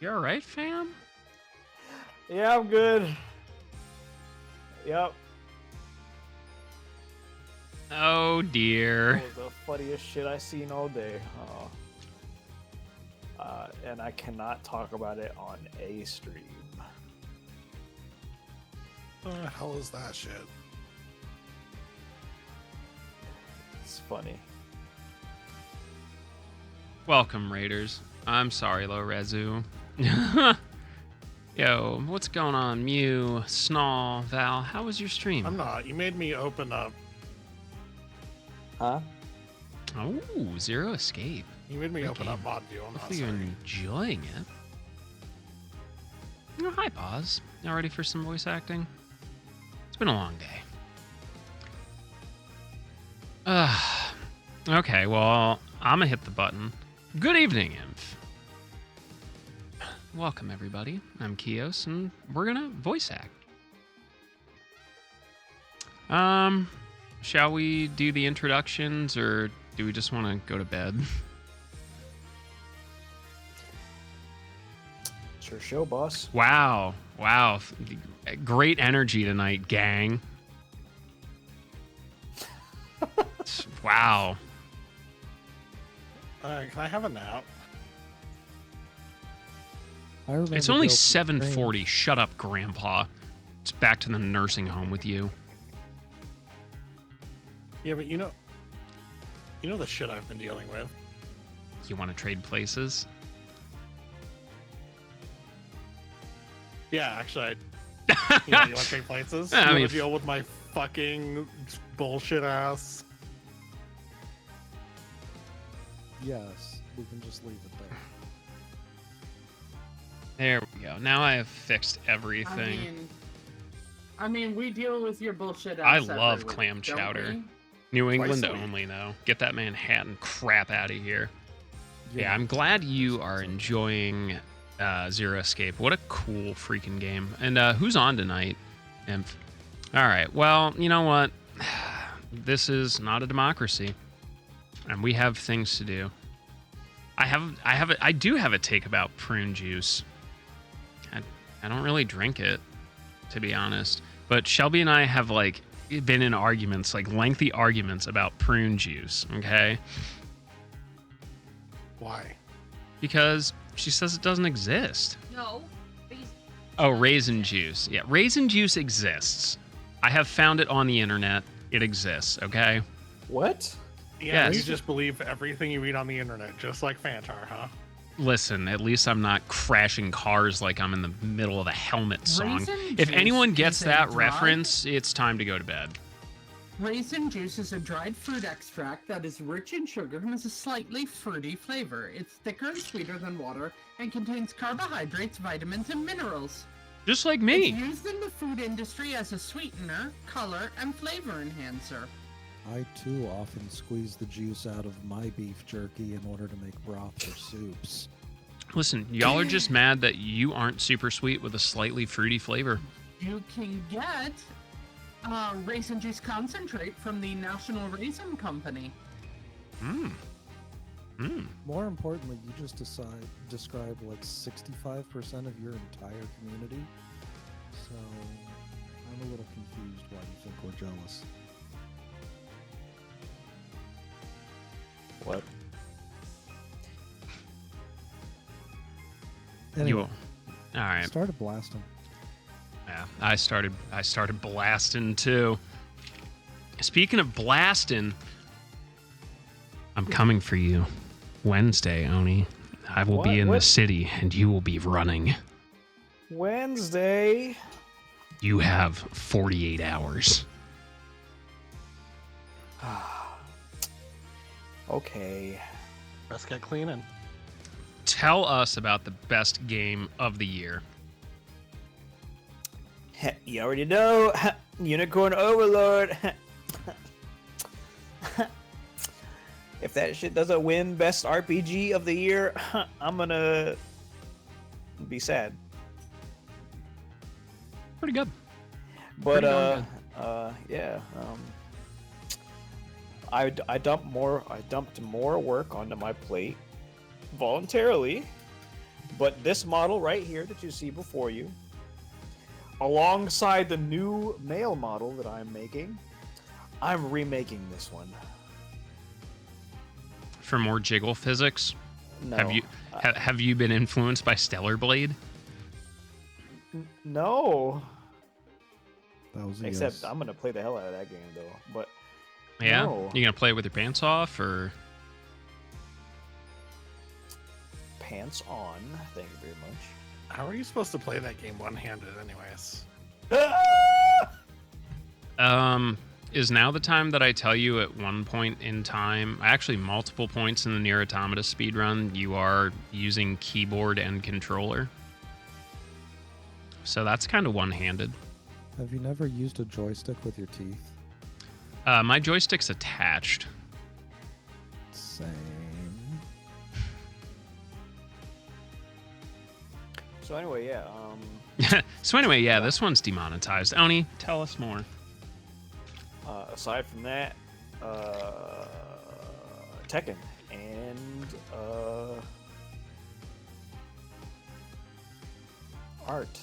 You all right, fam? Yeah, I'm good. Yep. Oh dear. That was the funniest shit I seen all day. And I cannot talk about it on a stream. What the hell is that shit? It's funny. Welcome, Raiders. I'm sorry, Low Rezu. Yo, what's going on? Mew, Snall, Val, how was your stream? I'm not. You made me open up. Huh? Oh, Zero Escape. You made me Good open game. up mod view. I'm not Hopefully you're sorry. enjoying it. Oh, hi, Pause. Y'all ready for some voice acting? It's been a long day. Okay, well, I'm gonna hit the button. Good evening, Inf. Welcome, everybody. I'm Kios, and we're gonna voice act. Shall we do the introductions, or do we just want to go to bed? It's your show, boss. Wow. Great energy tonight, gang. Wow. Can I have a nap? It's only 7:40. Shut up, Grandpa. It's back to the nursing home with you. Yeah, but you know the shit I've been dealing with. You want to trade places? Yeah, actually, you want to trade places? Yeah, I You want mean, to deal with my fucking bullshit ass? Yes, we can just leave it there. There we go. Now I have fixed everything. I mean, we deal with your bullshit. I ass love every week, clam don't chowder. we? New England Twice a week. only, though. Get that Manhattan crap out of here. Yeah, I'm it's glad you awesome. are enjoying Zero Escape. What a cool freaking game. And who's on tonight? Imp. All right. Well, you know what? This is not a democracy, and we have things to do. I do have a take about prune juice. I don't really drink it, to be honest. But Shelby and I have been in arguments, lengthy arguments about prune juice. Okay. Why? Because she says it doesn't exist. No. Oh, raisin juice. Yeah, raisin juice exists. I have found it on the internet. It exists, okay? What? Yeah, Yes. you just believe everything you read on the internet, just like Fantar, huh? Listen, at least I'm not crashing cars like I'm in the middle of a Helmet song. Raisin If juice anyone gets is a that dry- reference, it's time to go to bed. Raisin juice is a dried fruit extract that is rich in sugar and has a slightly fruity flavor. It's thicker and sweeter than water and contains carbohydrates, vitamins, and minerals. Just like It's me. used in the food industry as a sweetener, color, and flavor enhancer. I too often squeeze the juice out of my beef jerky in order to make broth for soups. Listen, y'all are just mad that you aren't super sweet with a slightly fruity flavor. You can get raisin juice concentrate from the National Raisin Company. More importantly, you just describe like 65% of your entire community. So I'm a little confused why you think we're jealous. What? Anyway, You. All right. started blasting. Yeah, I started blasting too. Speaking of blasting, I'm coming for you Wednesday, Oni. I will be in the What? city and you will be running. Wednesday. You have 48 hours. Okay. Let's get cleaning. Tell us about the best game of the year. You already know. Unicorn Overlord. If that shit doesn't win best RPG of the year, I'm gonna be sad. Pretty good. But Pretty darn yeah. I dumped more work onto my plate voluntarily But this model right here that you see before you, alongside the new male model that I'm making, I'm remaking this one. For more jiggle physics, No. have you been influenced by Stellar Blade? No. That was a Except yes. I'm gonna play the hell out of that game though. But Yeah, no. you gonna play it with your pants off or? Pants on. Thank you very much. How are you supposed to play that game one-handed, anyways? Is now the time that I tell you at one point in time, actually multiple points in the Nier Automata speedrun, you are using keyboard and controller. So that's kind of one-handed. Have you never used a joystick with your teeth? My joystick's attached. Same. So anyway, yeah. So anyway, yeah, this one's demonetized. Oni, tell us more. Aside from that, Tekken and art.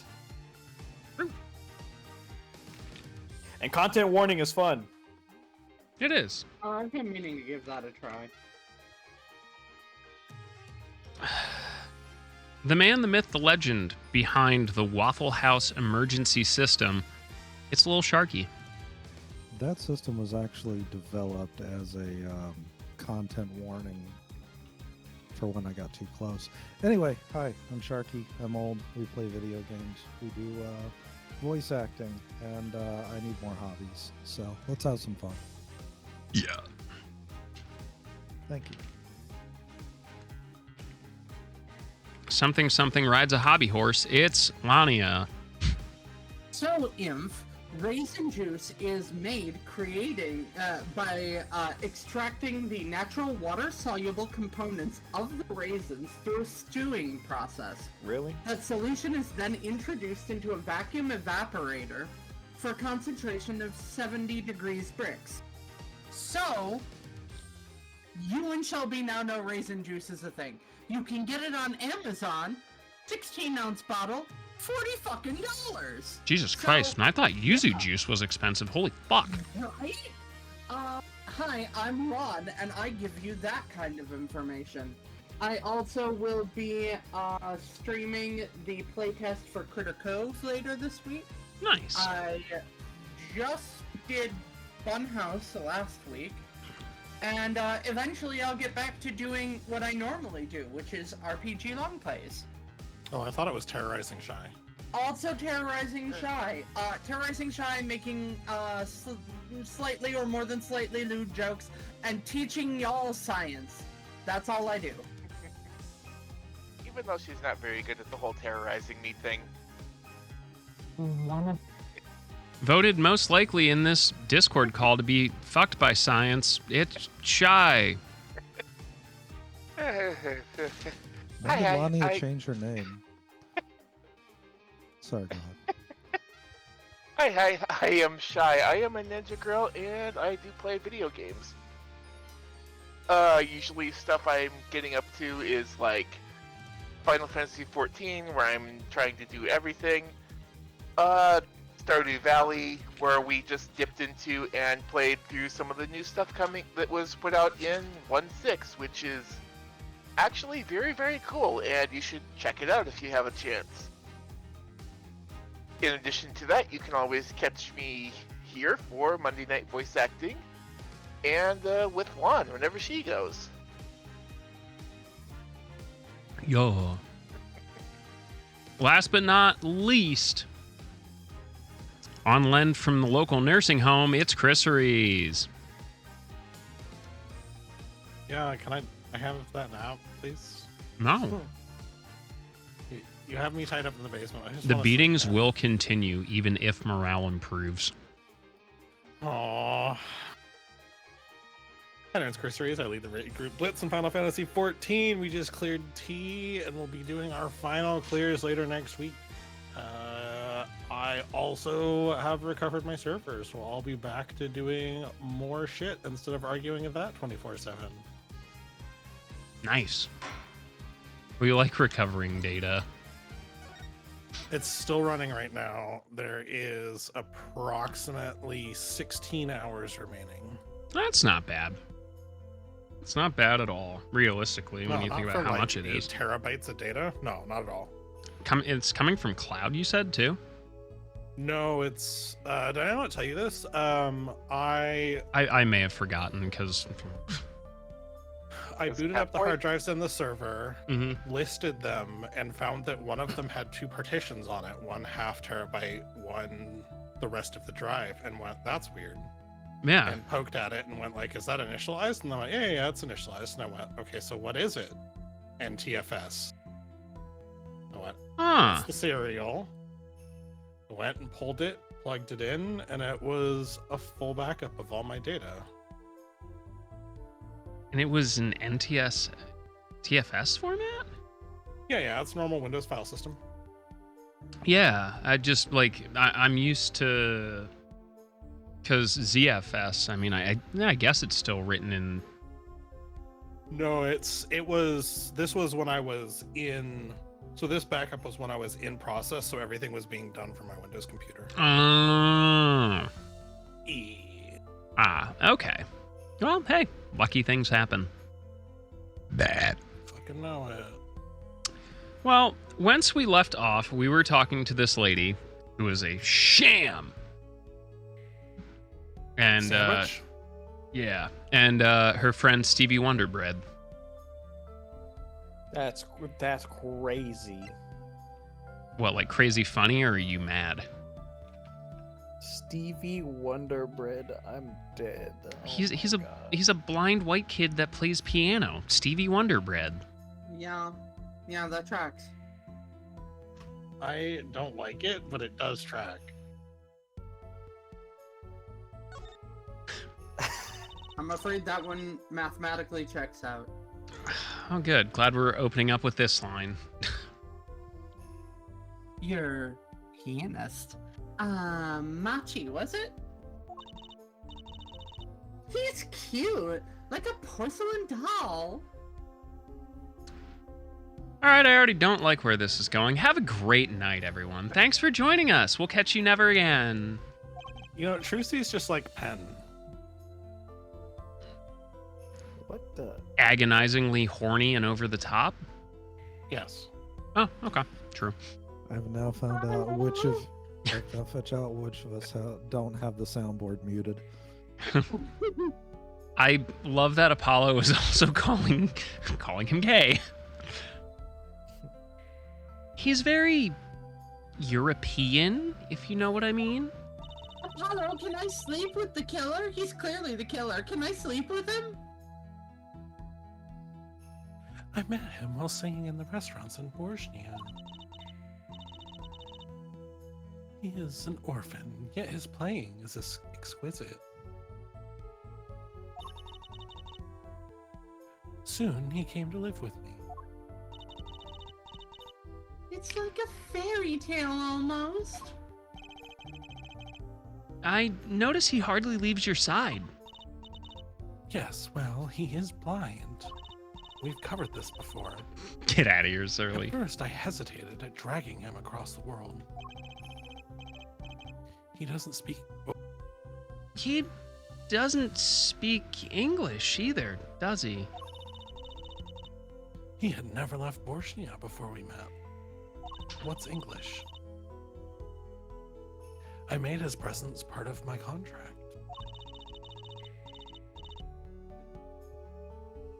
And content warning is fun. It is. I've been meaning to give that a try. The man, the myth, the legend behind the Waffle House emergency system. It's a little sharky. That system was actually developed as a content warning for when I got too close. Anyway, hi, I'm Sharky. I'm old. We play video games. We do voice acting, and I need more hobbies. So let's have some fun. Yeah. Thank you. Something rides a hobby horse. It's Lania. So, Inf, raisin juice is made by extracting the natural water-soluble components of the raisins through a stewing process. Really? That solution is then introduced into a vacuum evaporator for a concentration of 70 degrees Brix. So, you and Shelby now know raisin juice is a thing. You can get it on Amazon, 16-ounce bottle, $40 Jesus Christ, and I thought yuzu juice was expensive. Holy fuck. Right? Hi, I'm Rod, and I give you that kind of information. I also will be streaming the playtest for Critter Cove later this week. Nice. I just did Funhouse last week, and eventually I'll get back to doing what I normally do, which is RPG long plays. Oh, I thought it was Terrorizing Shy. Also Terrorizing Shy. Terrorizing Shy, making slightly or more than slightly lewd jokes, and teaching y'all science. That's all I do. Even though she's not very good at the whole terrorizing me thing. Voted most likely in this Discord call to be fucked by science. It's Shy. When did Hi, Lania change her name? Sorry, go ahead. I am Shy. I am a ninja girl and I do play video games. Usually stuff I'm getting up to is like Final Fantasy XIV, where I'm trying to do everything. Stardew Valley, where we just dipped into and played through some of the new stuff that was put out in 1.6, which is actually very, very cool, and you should check it out if you have a chance. In addition to that, you can always catch me here for Monday Night Voice Acting, and with Juan whenever she goes. Yo. Last but not least, on lend from the local nursing home, it's Chrisseries. Yeah, can I have that now, please? No. You have me tied up in the basement. I just The wanna beatings sleep will continue even if morale improves. now. Aww. Hi, it's Chris Reyes. I lead the raid group Blitz in Final Fantasy XIV. We just cleared T, and we'll be doing our final clears later next week. I also have recovered my server, so I'll be back to doing more shit instead of arguing at that 24/7. Nice. We like recovering data. It's still running right now. There is approximately 16 hours remaining. That's not bad. It's not bad at all, realistically, when No, you not think for about how like much it 8 is. terabytes of data? No, not at all. It's coming from cloud, you said, too? No, it's did I not tell you this? I I may have forgotten, because... booted Cat up the Boy? hard drives in the server, Mhm. listed them, and found that one of them had 2 partitions on it, one half terabyte, one the rest of the drive, and went, that's weird. Yeah. And poked at it and went like, is that initialized? And I went, yeah, it's initialized. And I went, okay, so what is it? And TFS. I went, Huh. that's the serial. I went and pulled it, plugged it in, and it was a full backup of all my data. And it was an TFS format? Yeah, it's normal Windows file system. Yeah, I'm used to... Because ZFS, I mean, I guess it's still written in... No, this was when I was in, so this backup was when I was in process, so everything was being done from my Windows computer. Okay. Well, hey, lucky things happen. Bad. Fucking know it. Well, once we left off, we were talking to this lady who was a sham. And, Sandwich? yeah. And her friend Stevie Wonderbread. That's crazy. What, like crazy funny, or are you mad? Stevie Wonderbread, I'm dead. Oh He's my God. he's a blind white kid that plays piano. Stevie Wonderbread. Yeah, that tracks. I don't like it, but it does track. I'm afraid that one mathematically checks out. Oh, good. Glad we're opening up with this line. Your pianist. Machi, was it? He's cute, like a porcelain doll. All right, I already don't like where this is going. Have a great night, everyone. Thanks for joining us. We'll catch you never again. You know, Trucy's just like Pen. What the? Agonizingly horny and over the top? Yes. Oh, okay. True. I've now found out which of I'll fetch out which of us don't have the soundboard muted. I love that Apollo is also calling him gay. He's very European, if you know what I mean. Apollo, can I sleep with the killer? He's clearly the killer. Can I sleep with him? I met him while singing in the restaurants in Borzhnia. He is an orphan, yet his playing is exquisite. Soon he came to live with me. It's like a fairy tale almost. I notice he hardly leaves your side. Yes, well, he is blind. We've covered this before. Get out of here, Surly. At first, I hesitated at dragging him across the world. He doesn't speak. He doesn't speak English either, does he? He had never left Borzhnia before we met. What's English? I made his presence part of my contract.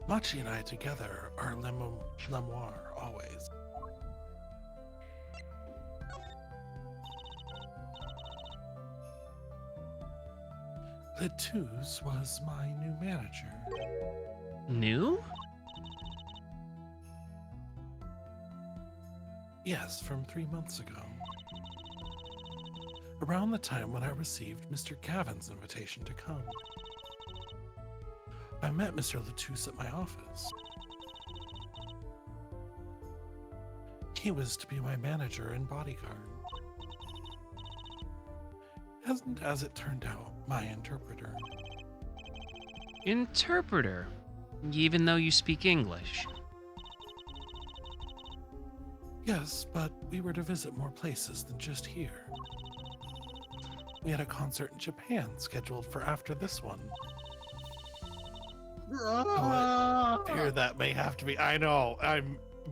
Machi and I together are l'amour always. Letus was my new manager. New? Yes, from 3 months ago. Around the time when I received Mr. Gavin's invitation to come. I met Mr. Letus at my office. He was to be my manager and bodyguard. And as it turned out, my interpreter. Interpreter. Even though you speak English. Yes, but we were to visit more places than just here. We had a concert in Japan scheduled for after this one. Oh, I fear that may have to be. I know.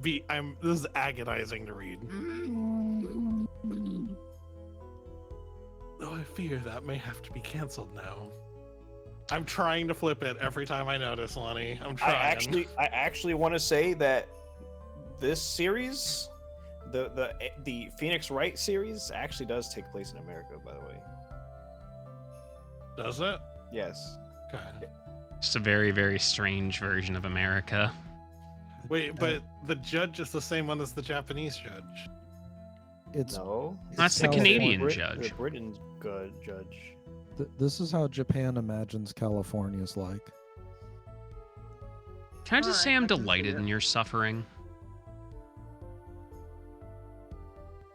This is agonizing to read. Oh, I fear that may have to be canceled now. I'm trying to flip it every time I notice, Lonnie. I'm trying. I actually want to say that this series, the Phoenix Wright series, actually does take place in America. By the way. Does it? Yes. Okay. Just a very, very strange version of America. Wait, but the judge is the same one as the Japanese judge. It's No. That's the California. Canadian The judge. Britain good judge. This is how Japan imagines California's like. Can I just say I'm Alright, I can see delighted it. in your suffering?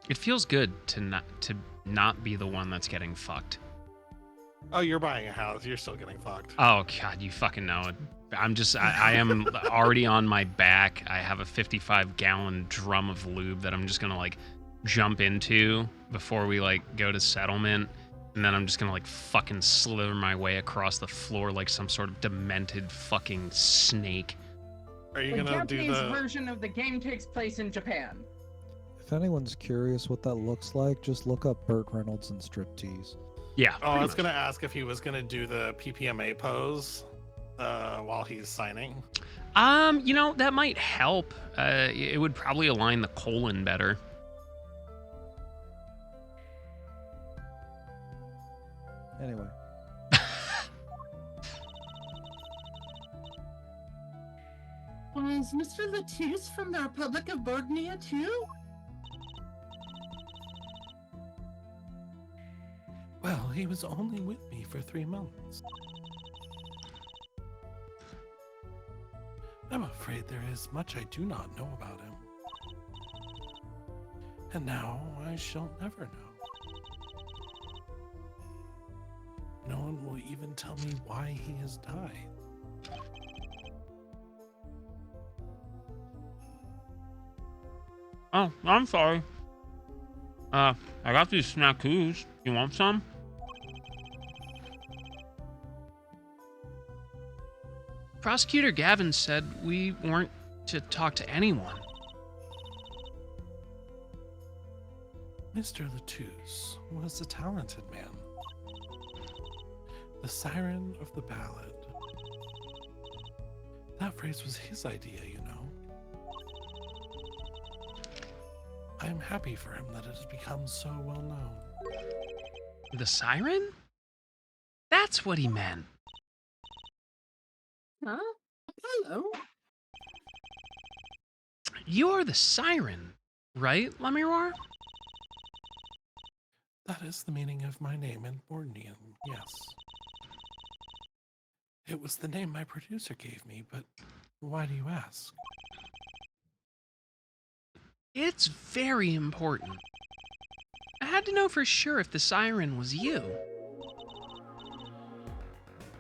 It feels good to not be the one that's getting fucked. Oh, you're buying a house. You're still getting fucked. Oh god, you fucking know it. I am already on my back. I have a 55-gallon drum of lube that I'm just gonna like jump into before we like go to settlement, and then I'm just gonna like fucking slither my way across the floor like some sort of demented fucking snake. Are you The gonna do Japanese the? version of the game takes place in Japan. If anyone's curious what that looks like, just look up Burt Reynolds and striptease. Yeah. Oh, I was pretty much. gonna ask if he was gonna do the PPMA pose while he's signing. You know, that might help. It would probably align the colon better. Anyway, Was Mr. Latisse from the Republic of Borneo too? Well, he was only with me for 3 months. I'm afraid there is much I do not know about him. And now I shall never know. No one will even tell me why he has died. Oh, I'm sorry. I got these snackoos. You want some? Prosecutor Gavin said we weren't to talk to anyone. Mr. Latouche was a talented man. The siren of the ballad. That phrase was his idea, you know. I am happy for him that it has become so well known. The siren? That's what he meant. Huh? Hello. You're the siren, right, Lemiroir? That is the meaning of my name in Bornean, yes. It was the name my producer gave me, but why do you ask? It's very important. I had to know for sure if the siren was you.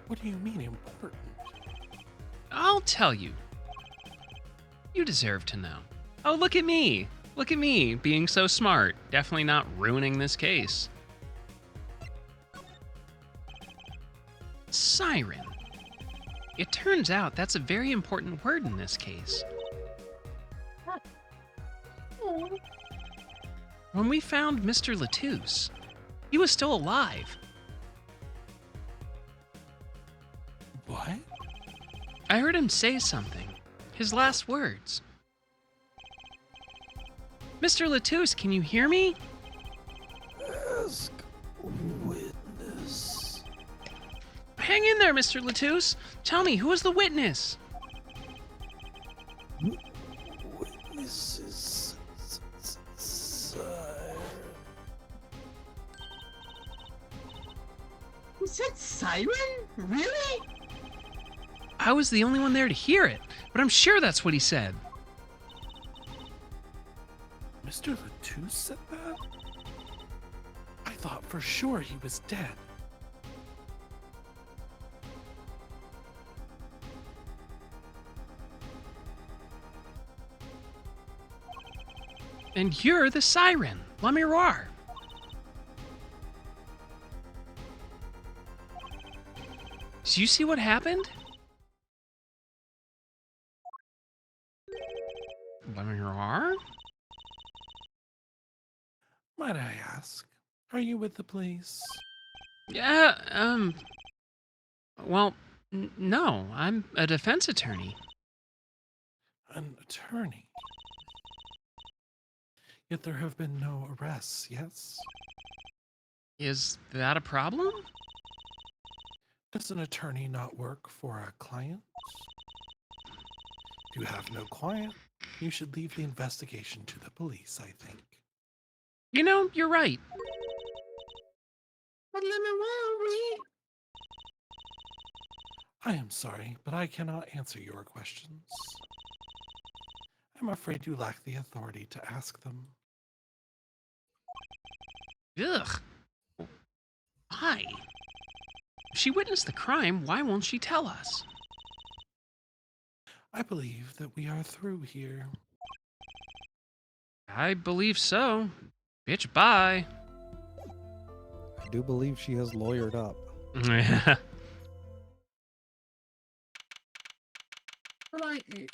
What do you mean important? I'll tell you. You deserve to know. Oh, look at me. Look at me being so smart. Definitely not ruining this case. Siren. It turns out that's a very important word in this case. When we found Mr. Latouche, he was still alive. What? I heard him say something. His last words. Mr. Latouche, can you hear me? ask witness. Hang in there, Mr. Latouche. Tell me, who was the witness? Witnesses. Siren. You said siren? Really? I was the only one there to hear it, but I'm sure that's what he said. Mr. Latouche said that? I thought for sure he was dead. And you're the siren, La Miroir. So you see what happened? La Miroir? Might I ask, are you with the police? Yeah, well, no, I'm a defense attorney. An attorney? Yet there have been no arrests, yes? Is that a problem? Does an attorney not work for a client? If you have no client, you should leave the investigation to the police, I think. You know, you're right. But let me worry. I am sorry, but I cannot answer your questions. I'm afraid you lack the authority to ask them. Ugh. Why? If she witnessed the crime, why won't she tell us? I believe that we are through here. I believe so. Bitch, bye. I do believe she has lawyered up. July 8th,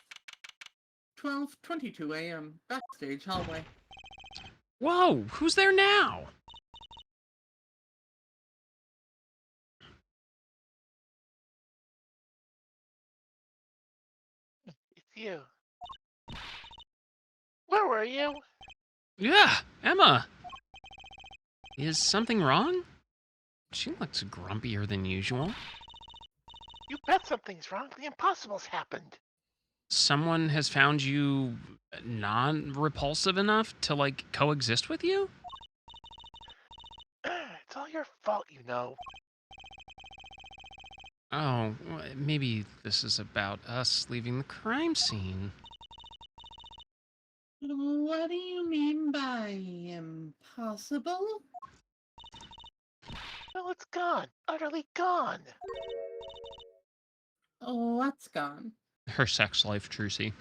12:22 a.m. Backstage hallway. Whoa, who's there now? It's you. Where were you? Yeah, Emma. Is something wrong? She looks grumpier than usual. You bet something's wrong. The impossible's happened. Someone has found you non-repulsive enough to, like, coexist with you? It's all your fault, you know. Oh, maybe this is about us leaving the crime scene. What do you mean by impossible? Well, it's gone. Utterly gone. Oh, what's gone? Her sex life, Trucy.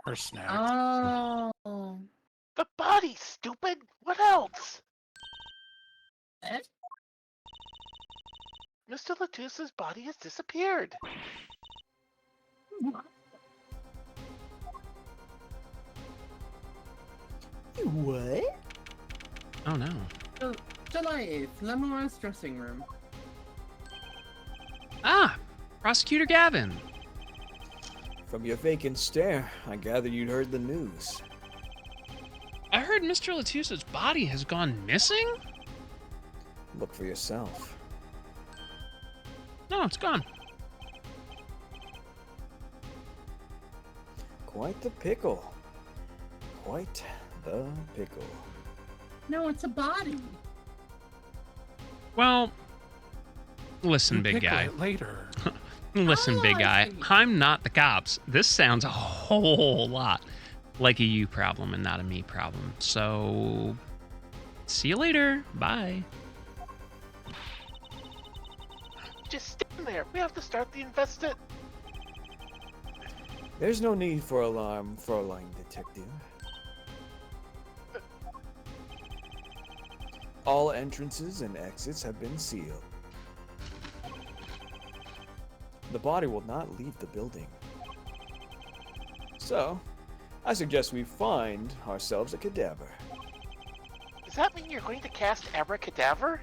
Her snacks. Oh. The body, stupid. What else? Eh? Mr. Latusa's body has disappeared. What? Oh no. July 8th, Lemoire's dressing room. Ah, Prosecutor Gavin. From your vacant stare, I gather you'd heard the news. I heard Mr. Latusa's body has gone missing? Look for yourself. No, it's gone. Quite the pickle. Quite the pickle. No, it's a body. Well, listen, You big pickle guy. it later. Listen, Oh, big I guy. see. I'm not the cops. This sounds a whole lot like a you problem and not a me problem. So, see you later. Bye. Just stand there. We have to start the investigation. There's no need for alarm, Fräulein Detective. All entrances and exits have been sealed. The body will not leave the building. So, I suggest we find ourselves a cadaver. Does that mean you're going to cast Abracadaver?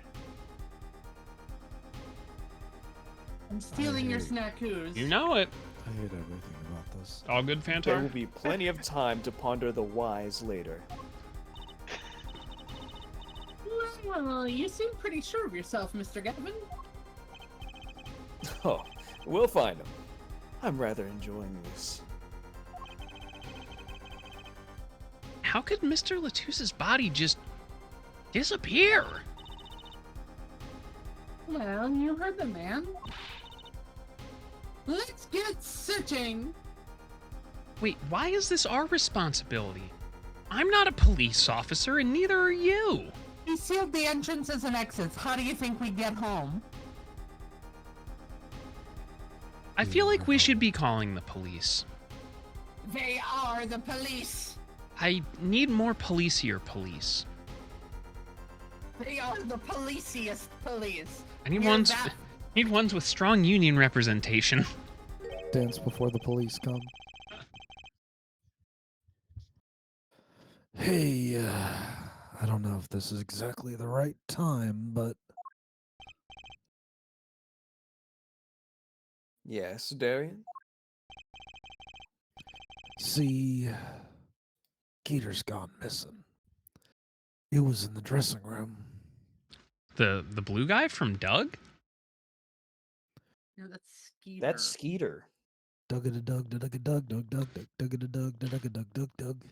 I'm stealing your Hey. snackoos. You know it. I hate everything about this. All good, There Fantar? will be plenty of time to ponder the whys later. Well, you seem pretty sure of yourself, Mr. Gavin. Oh, we'll find him. I'm rather enjoying this. How could Mr. Latusa's body just disappear? Well, you heard the man. Let's get searching. Wait, why is this our responsibility? I'm not a police officer, and neither are you. We sealed the entrances and exits. How do you think we get home? I feel like we should be calling the police. They are the police. I need more policier police. They are the policiest police. I need Yeah, ones. that- Need ones with strong union representation. Dance before the police come. Hey, I don't know if this is exactly the right time, but Yes, Darian. see, Keter's gone missing. It was in the dressing room. The blue guy from Doug? No, that's Skeeter. That's Skeeter. Dug it a dug, dug a dug, dug, dug, dug, dug it a dug, dug a dug, dug, dug.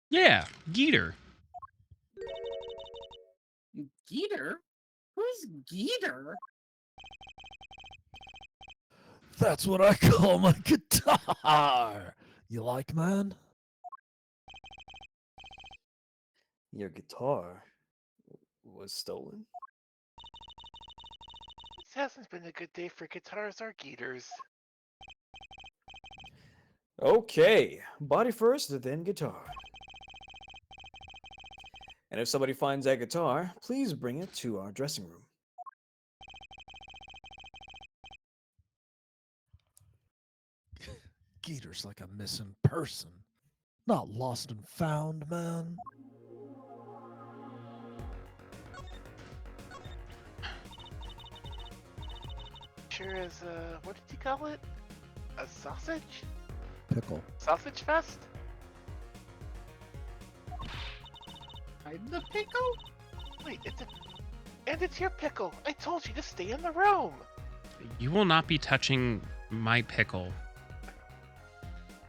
Yeah, Geeter. Skeeter? Who's Skeeter? That's what I call my guitar. You like, man? Your guitar was stolen. This hasn't been a good day for guitars or geeters. Okay, body first, then guitar. And if somebody finds that guitar, please bring it to our dressing room. Keter's like a missing person. Not lost and found, man. Sure is, what did you call it? A sausage? Pickle. Sausage fest? Hide the pickle? Wait, it's your pickle. I told you to stay in the room. You will not be touching my pickle.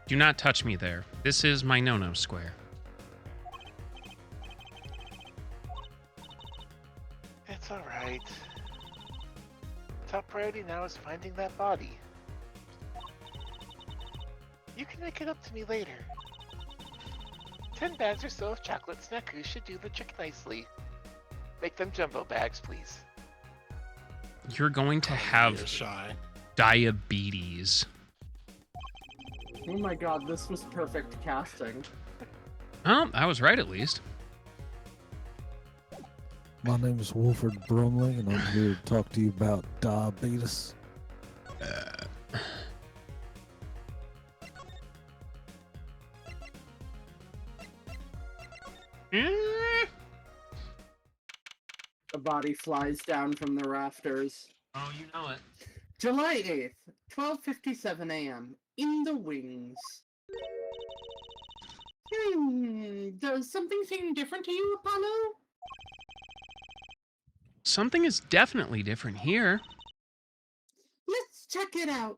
Do not touch me there. This is my no-no square. It's alright. Top priority now is finding that body. You can make it up to me later. 10 bags or so of chocolate snackus should do the trick nicely. Make them jumbo bags, please. You're going to You're have shy. diabetes. Oh my god, this was perfect casting. Oh, I was right at least. My name is Wolford Brumley, and I'm here to talk to you about diabetes. The body flies down from the rafters. Oh, you know it. July 8th, 12:57 a.m. In the wings. Does something seem different to you, Apollo? Something is definitely different here. Let's check it out.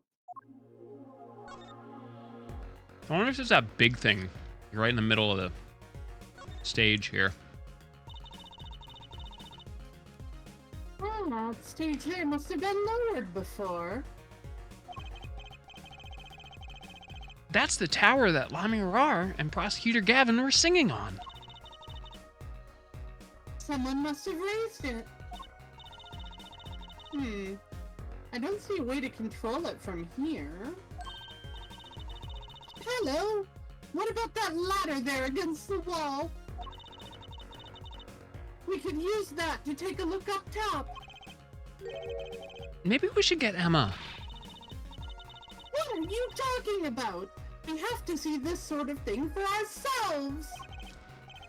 I wonder if there's that big thing right in the middle of the stage here. Oh, that stage here must have been lowered before. That's the tower that La Mirar and Prosecutor Gavin were singing on. Someone must have raised it. I don't see a way to control it from here. Hello? What about that ladder there against the wall? We could use that to take a look up top. Maybe we should get Emma. What are you talking about? We have to see this sort of thing for ourselves.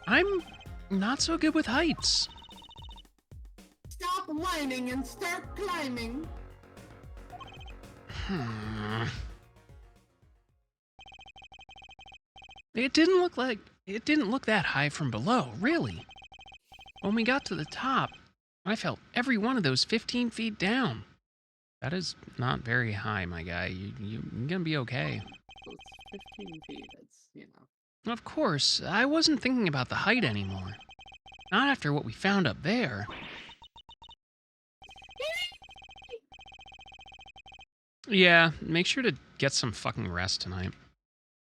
I'm not so good with heights. Stop whining and start climbing. It didn't look that high from below, really. When we got to the top, I felt every one of those 15 feet down. That is not very high, my guy. You're gonna be okay. Well, it's 15 feet, it's. Of course, I wasn't thinking about the height anymore. Not after what we found up there. Yeah, make sure to get some fucking rest tonight.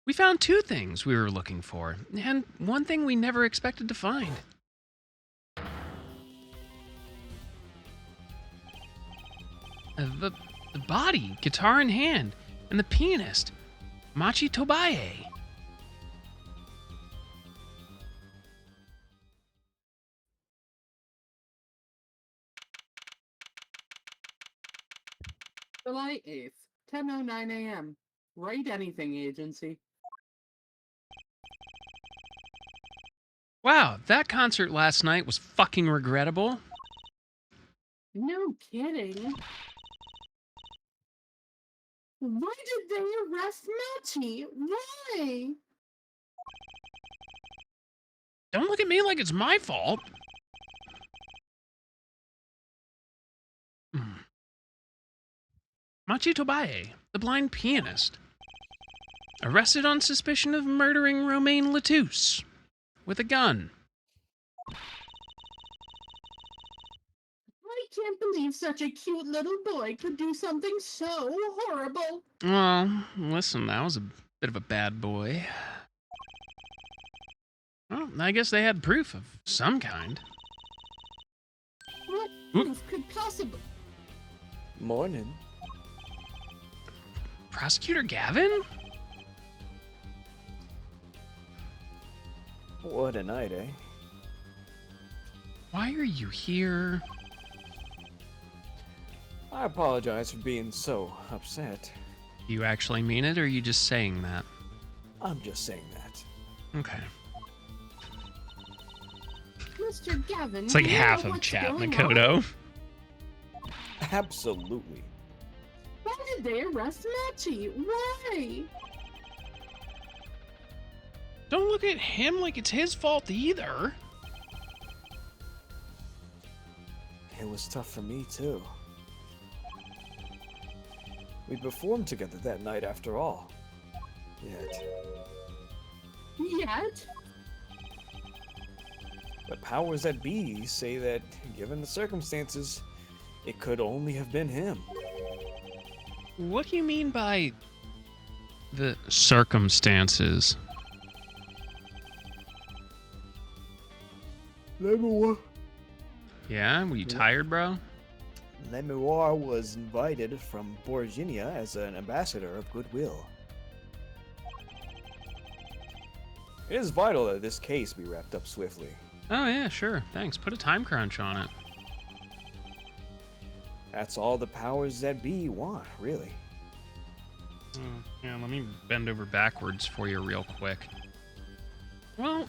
We found 2 things we were looking for, and one thing we never expected to find. The body, guitar in hand, and the pianist, Machi Tobaye. July 8th, 10:09 a.m. Write anything, agency. Wow, that concert last night was fucking regrettable. No kidding. Why did they arrest Matchy? Why? Don't look at me like it's my fault. Machi Tobaye, the blind pianist, arrested on suspicion of murdering Romaine Latouche with a gun. I can't believe such a cute little boy could do something so horrible. Well, listen, that was a bit of a bad boy. Well, I guess they had proof of some kind. What Oop. proof could possibly... Morning. Prosecutor Gavin? What a night, eh? Why are you here? I apologize for being so upset. Do you actually mean it, or are you just saying that? I'm just saying that. Okay. Mr. Gavin, It's like do you half know of what's chat, going Makoto. on? Absolutely. Why did they arrest Matchy? Why? Don't look at him like it's his fault either. It was tough for me, too. We performed together that night after all. Yet, Yet? the powers that be say that, given the circumstances, it could only have been him. What do you mean by the circumstances? Yeah, were you tired, bro? Lemuel was invited from Borginia as an ambassador of goodwill. It is vital that this case be wrapped up swiftly. Oh yeah, sure. Thanks. Put a time crunch on it. That's all the powers that be want, really. Yeah, let me bend over backwards for you real quick. Well,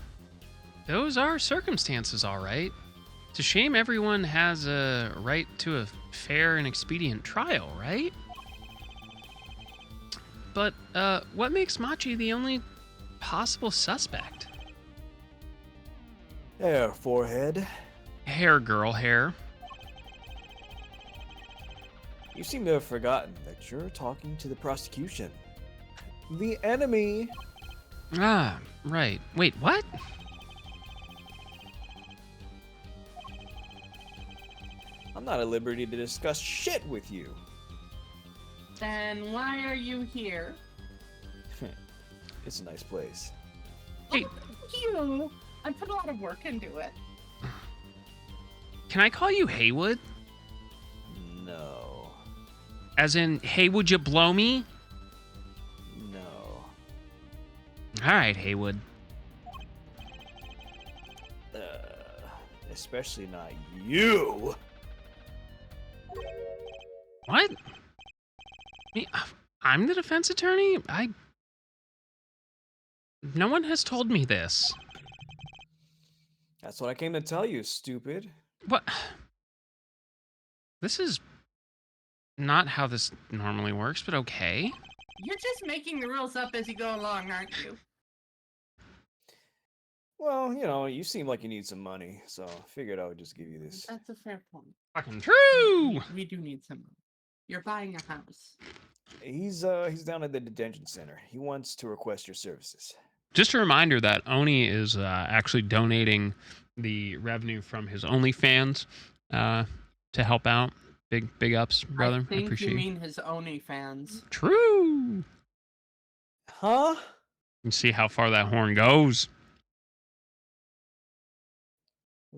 those are circumstances, all right. It's a shame everyone has a right to a fair and expedient trial, right? But, what makes Machi the only possible suspect? There, forehead. Hair, girl, hair. You seem to have forgotten that you're talking to the prosecution. The enemy! Ah, right. Wait, what? I'm not at liberty to discuss shit with you. Then why are you here? It's a nice place. Hey. You. I put a lot of work into it. Can I call you Haywood? No. As in, hey, would you blow me? No. Alright, Haywood. Especially not you. What? Me? I'm the defense attorney? No one has told me this. That's what I came to tell you, stupid. What? This is not how this normally works, but okay. You're just making the rules up as you go along, aren't you? Well, you know, you seem like you need some money, so I figured I would just give you this. That's a fair point. Fucking true! We do need some money. You're buying a house. He's down at the detention center. He wants to request your services. Just a reminder that Oni is actually donating the revenue from his OnlyFans to help out. Big ups, brother. I think appreciate you mean his OnlyFans. True. Huh? You see how far that horn goes.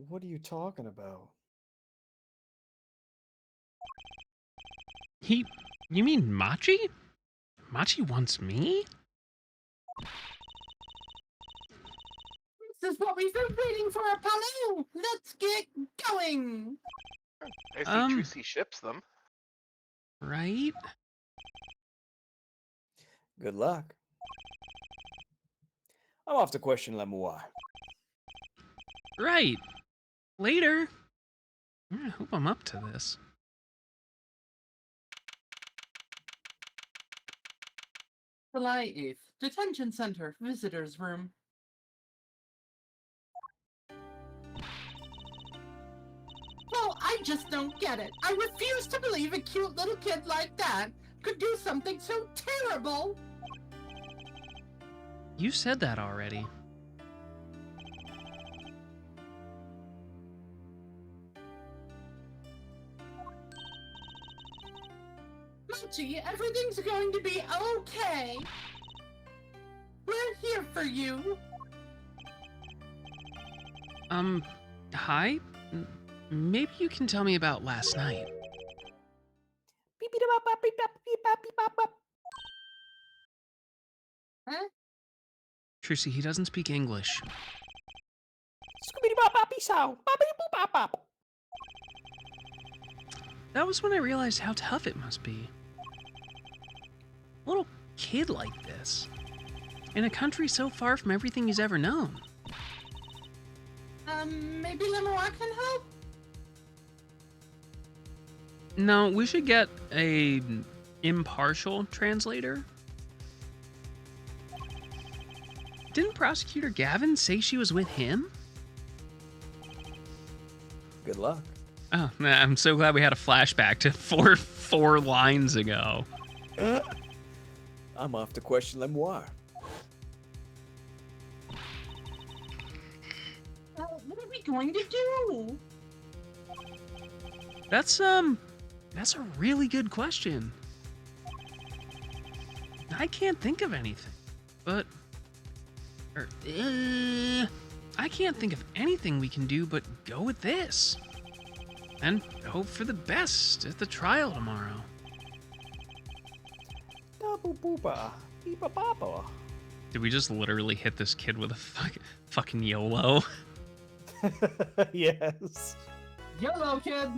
What are you talking about? You mean Machi? Machi wants me? This is what we've been waiting for, Apollo! Let's get going! I see Trucy ships them. Right? Good luck. I'm off to question Lemoir. Right. Later. I hope I'm up to this. July 8th. Detention Center. Visitors Room. Well, I just don't get it. I refuse to believe a cute little kid like that could do something so terrible. You said that already. Mochi, everything's going to be okay. We're here for you. Hi? Maybe you can tell me about last night. Huh? Trissy, he doesn't speak English. That was when I realized how tough it must be. A little kid like this. In a country so far from everything he's ever known. Maybe Lemoir can help? No, we should get a impartial translator. Didn't Prosecutor Gavin say she was with him? Good luck. Oh, I'm so glad we had a flashback to four lines ago. I'm off to question Lemoir. What are we going to do? That's a really good question. I can't think of anything, but I can't think of anything we can do but go with this and hope for the best at the trial tomorrow. Dabu booba, beepa baba. Did we just literally hit this kid with a fucking YOLO? Yes. YOLO, kid!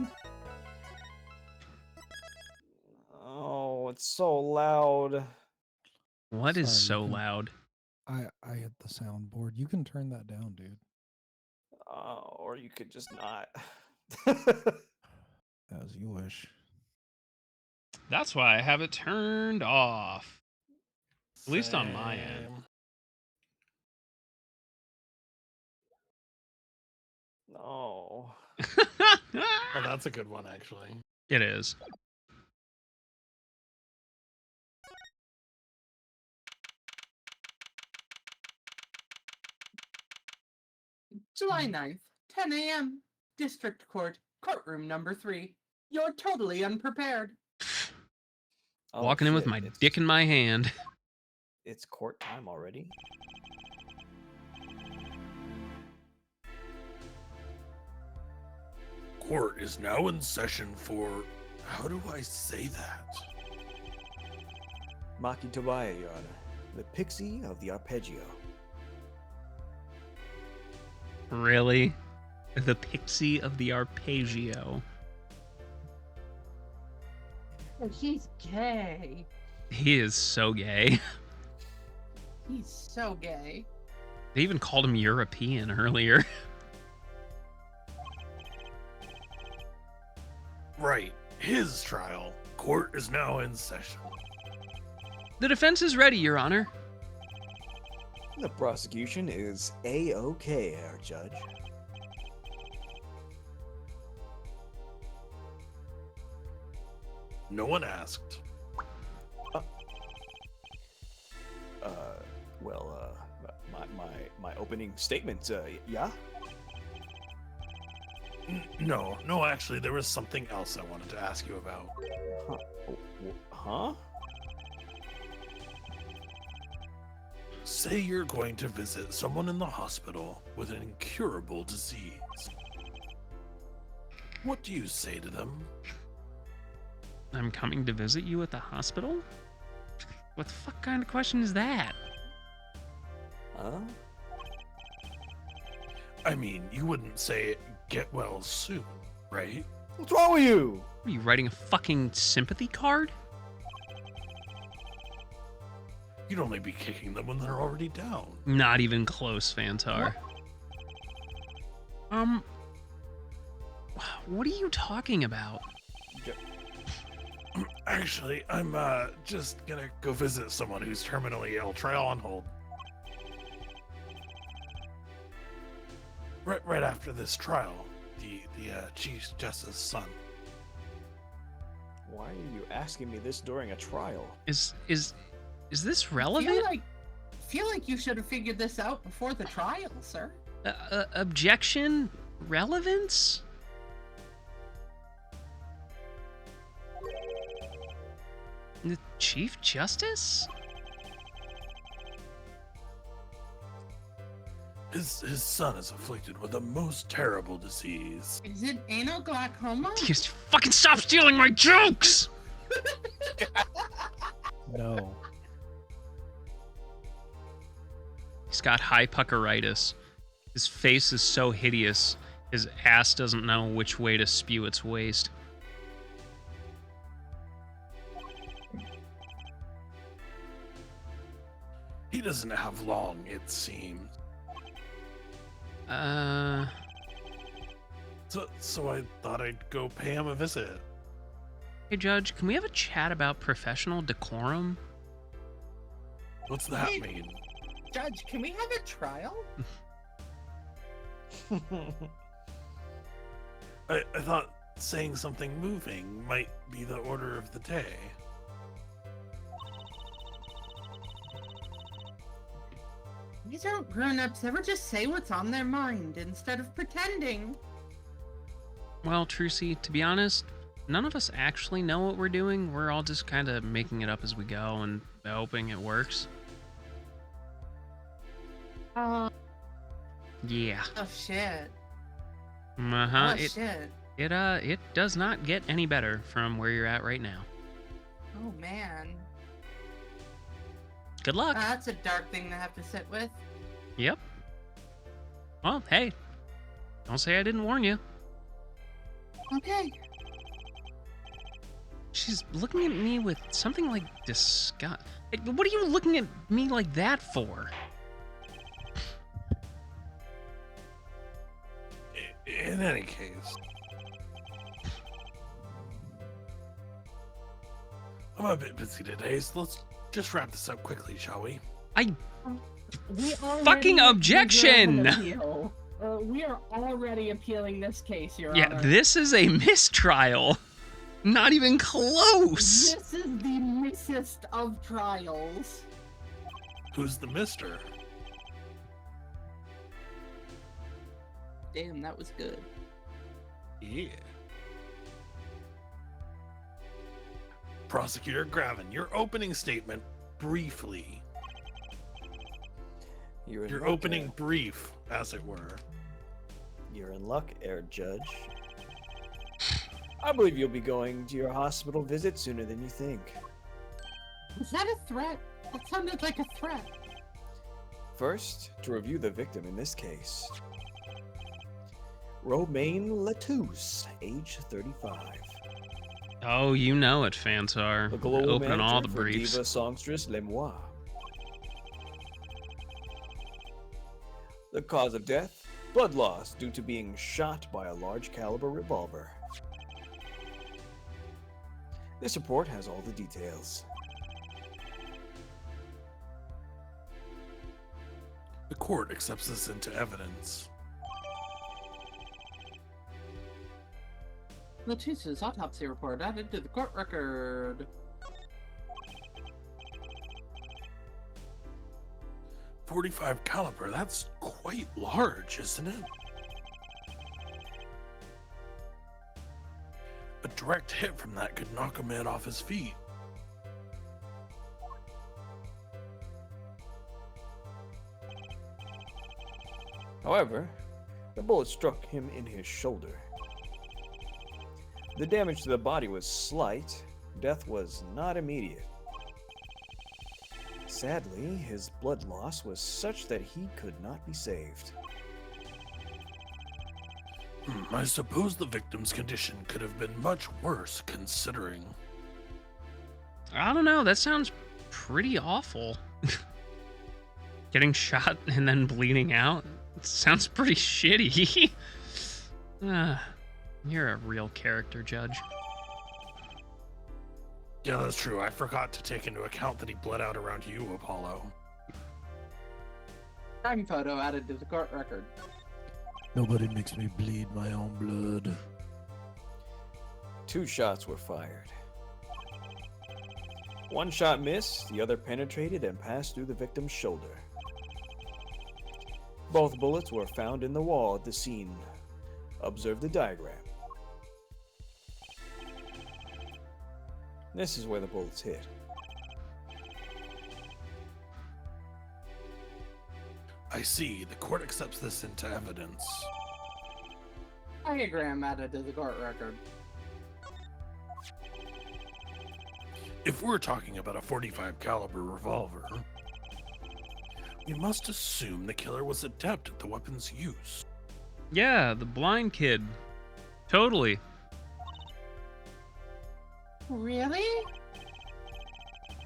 Oh, it's so loud. What is Sorry, so you can- loud? I hit the soundboard. You can turn that down, dude. Or you could just not. As you wish. That's why I have it turned off. At least on my end. Same. No. Oh, that's a good one, actually. It is. July 9th, 10 a.m. District Court, courtroom number 3. You're totally unprepared. Oh, Walking in with shit, my dick in my hand. It's court time already. Court is now in session for. How do I say that? Maki Tobaya, Your Honor. The pixie of the arpeggio. Really? The pixie of the arpeggio. Oh, he's gay. He is so gay. He's so gay. They even called him European earlier. Right. His trial. Court is now in session. The defense is ready, Your Honor. The prosecution is A-OK, Our Judge. No one asked. My opening statement, yeah? No, actually, there was something else I wanted to ask you about. Huh? Say you're going to visit someone in the hospital with an incurable disease. What do you say to them? I'm coming to visit you at the hospital? What the fuck kind of question is that? Huh? I mean, you wouldn't say get well soon, right? What's wrong with you? Are you writing a fucking sympathy card? You'd only be kicking them when they're already down. Not even close, Fantar. What are you talking about? Actually, I'm just gonna go visit someone who's terminally ill. Trial on hold. Right after this trial, the Chief Justice's son. Why are you asking me this during a trial? Is this I relevant? feel like you should have figured this out before the trial, sir. Objection? Relevance? The Chief Justice? His son is afflicted with a most terrible disease. Is it anal glaucoma? Just fucking stop stealing my jokes! No. He's got hypuckeritis. His face is so hideous, his ass doesn't know which way to spew its waste. He doesn't have long, it seems. So I thought I'd go pay him a visit. Hey, Judge, can we have a chat about professional decorum? What's that Hey. mean? Judge, can we have a trial? I thought saying something moving might be the order of the day. These don't grown-ups ever just say what's on their mind instead of pretending. Well, Trucy, to be honest, none of us actually know what we're doing. We're all just kind of making it up as we go and hoping it works. Oh Yeah. shit. Uh-huh. Oh shit. It does not get any better from where you're at right now. Oh man. Good luck. That's a dark thing to have to sit with. Yep. Well, hey. Don't say I didn't warn you. Okay. She's looking at me with something like disgust. Hey, what are you looking at me like that for? In any case, I'm a bit busy today, so let's just wrap this up quickly, shall we? Fucking objection! We are already appealing this case, Your Yeah, Honor. this is a mistrial. Not even close. This is the missest of trials. Who's the mister? Damn, that was good. Yeah. Prosecutor Gravin, your opening statement, briefly. You're in Your luck, opening brief, as it were. You're in luck, Air Judge. I believe you'll be going to your hospital visit sooner than you think. Was that a threat? That sounded like a threat. First, to review the victim in this case. Romaine Latouche, age 35. Oh, you know it, Fansar. The global Opening all the manager for briefs. diva songstress Les Moi. The cause of death? Blood loss due to being shot by a large caliber revolver. This report has all the details. The court accepts this into evidence. Latisse's autopsy report added to the court record. .45 caliber, that's quite large, isn't it? A direct hit from that could knock a man off his feet. However, the bullet struck him in his shoulder. The damage to the body was slight. Death was not immediate. Sadly, his blood loss was such that he could not be saved. I suppose the victim's condition could have been much worse, considering. I don't know. That sounds pretty awful. Getting shot and then bleeding out. It sounds pretty shitty. You're a real character, Judge. Yeah, that's true. I forgot to take into account that he bled out around you, Apollo. Crime photo added to the court record. Nobody makes me bleed my own blood. 2 shots were fired. 1 shot missed, the other penetrated and passed through the victim's shoulder. Both bullets were found in the wall at the scene. Observe the diagram. This is where the bullets hit. I see. The court accepts this into evidence. Diagram added to the court record. If we're talking about a .45 caliber revolver, we must assume the killer was adept at the weapon's use. Yeah, the blind kid. Totally. Really?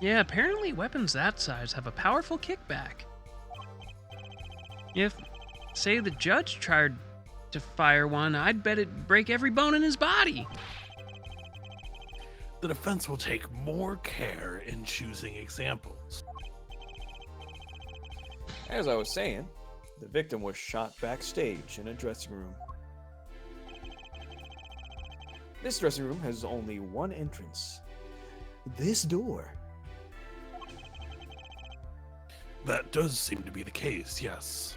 Yeah, apparently weapons that size have a powerful kickback. If, say, the judge tried to fire one, I'd bet it'd break every bone in his body. The defense will take more care in choosing examples. As I was saying, the victim was shot backstage in a dressing room. This dressing room has only one entrance. This door. That does seem to be the case, yes.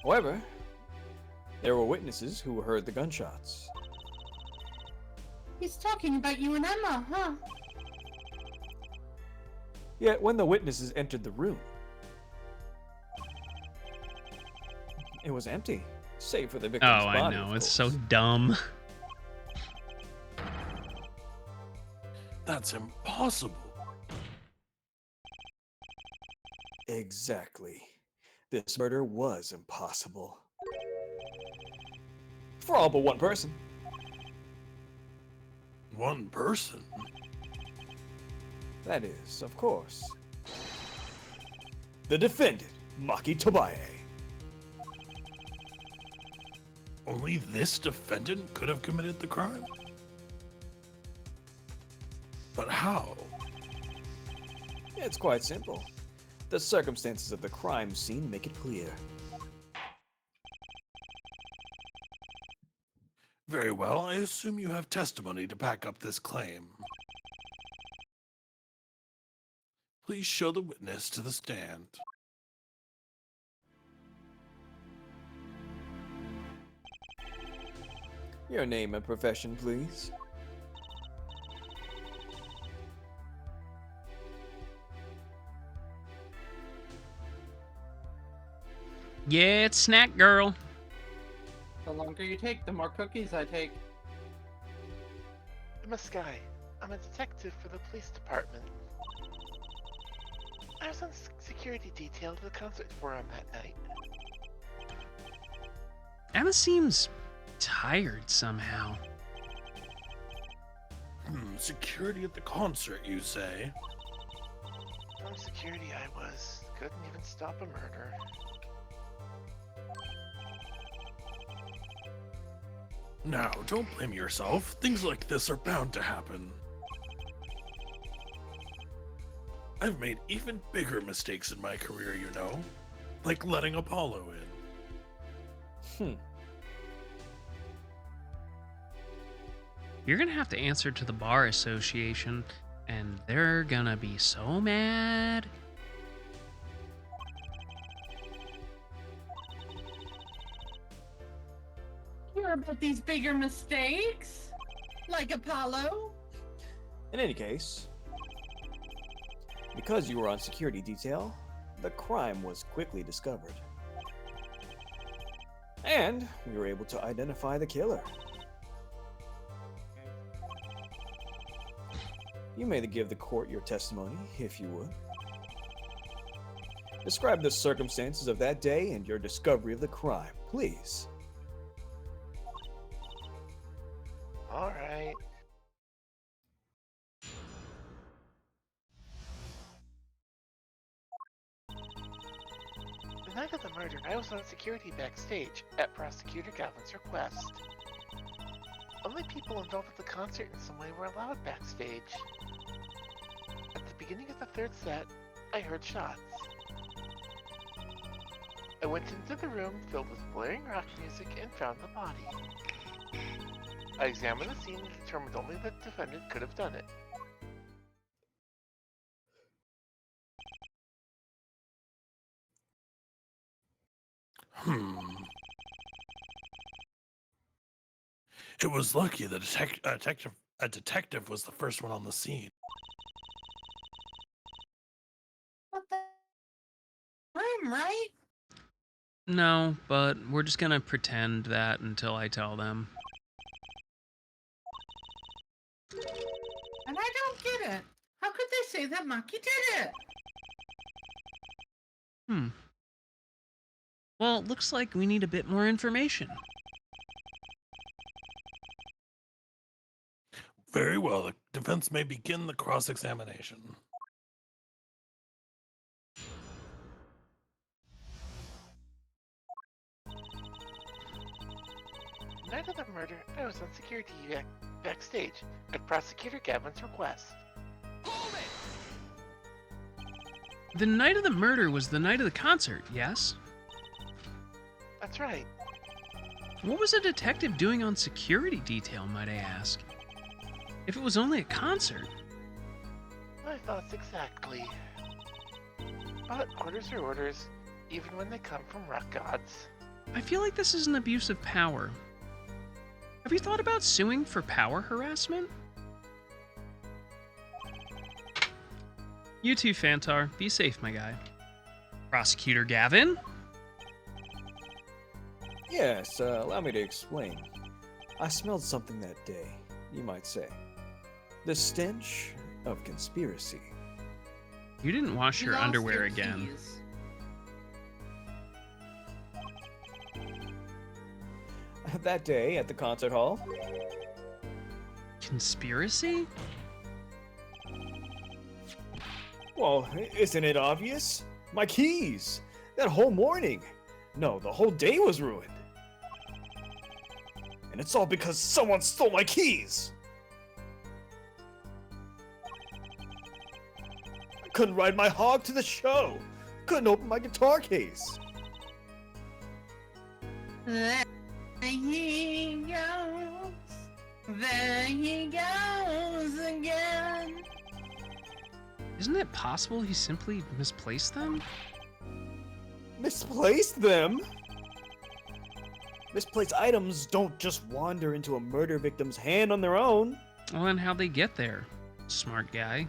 However, there were witnesses who heard the gunshots. He's talking about you and Emma, huh? Yet when the witnesses entered the room, it was empty, save for the Oh, victim's body. I know. of It's so course. dumb. That's impossible. Exactly. This murder was impossible. For all but one person. One person? That is, of course, the defendant, Maki Tobaye. Only this defendant could have committed the crime? But how? It's quite simple. The circumstances of the crime scene make it clear. Very well, I assume you have testimony to back up this claim. Please show the witness to the stand. Your name and profession, please. Yeah, it's Snack Girl. The longer you take, the more cookies I take. I'm a Sky. I'm a detective for the police department. I was on security detail to the concert forum that night. Emma seems tired somehow. Security at the concert, you say? On security I was. Couldn't even stop a murder. Now, don't blame yourself. Things like this are bound to happen. I've made even bigger mistakes in my career, you know? Like letting Apollo in. You're gonna have to answer to the bar association, and they're gonna be so mad. Hear about these bigger mistakes? Like Apollo? In any case, because you were on security detail, the crime was quickly discovered. And we were able to identify the killer. You may give the court your testimony, if you would. Describe the circumstances of that day and your discovery of the crime, please. Alright. The night of the murder, I was on security backstage at Prosecutor Gavin's request. Only people involved with the concert in some way were allowed backstage. At the beginning of the third set, I heard shots. I went into the room filled with blaring rock music and found the body. I examined the scene and determined only the defendant could have done it. It was lucky the a detective was the first one on the scene. What the? Room, right? No, but we're just gonna pretend that until I tell them. And I don't get it. How could they say that Maki did it? Well, it looks like we need a bit more information. Very well, the defense may begin the cross-examination. The night of the murder, I was on security backstage at Prosecutor Gavin's request. The night of the murder was the night of the concert, yes? That's right. What was a detective doing on security detail, might I ask? If it was only a concert. My thoughts exactly. But orders are orders, even when they come from rock gods. I feel like this is an abuse of power. Have you thought about suing for power harassment? You too, Fantar. Be safe, my guy. Prosecutor Gavin? Yes, allow me to explain. I smelled something that day, you might say. The stench of conspiracy. You didn't wash You your lost underwear your again. keys. That day at the concert hall, Conspiracy? well, isn't it obvious? My keys! That whole morning! No, the whole day was ruined. And it's all because someone stole my keys! I couldn't ride my hog to the show! Couldn't open my guitar case! There he goes. There he goes again. Isn't it possible he simply misplaced them? Misplaced them? Misplaced items don't just wander into a murder victim's hand on their own. Well, then how'd they get there? Smart guy.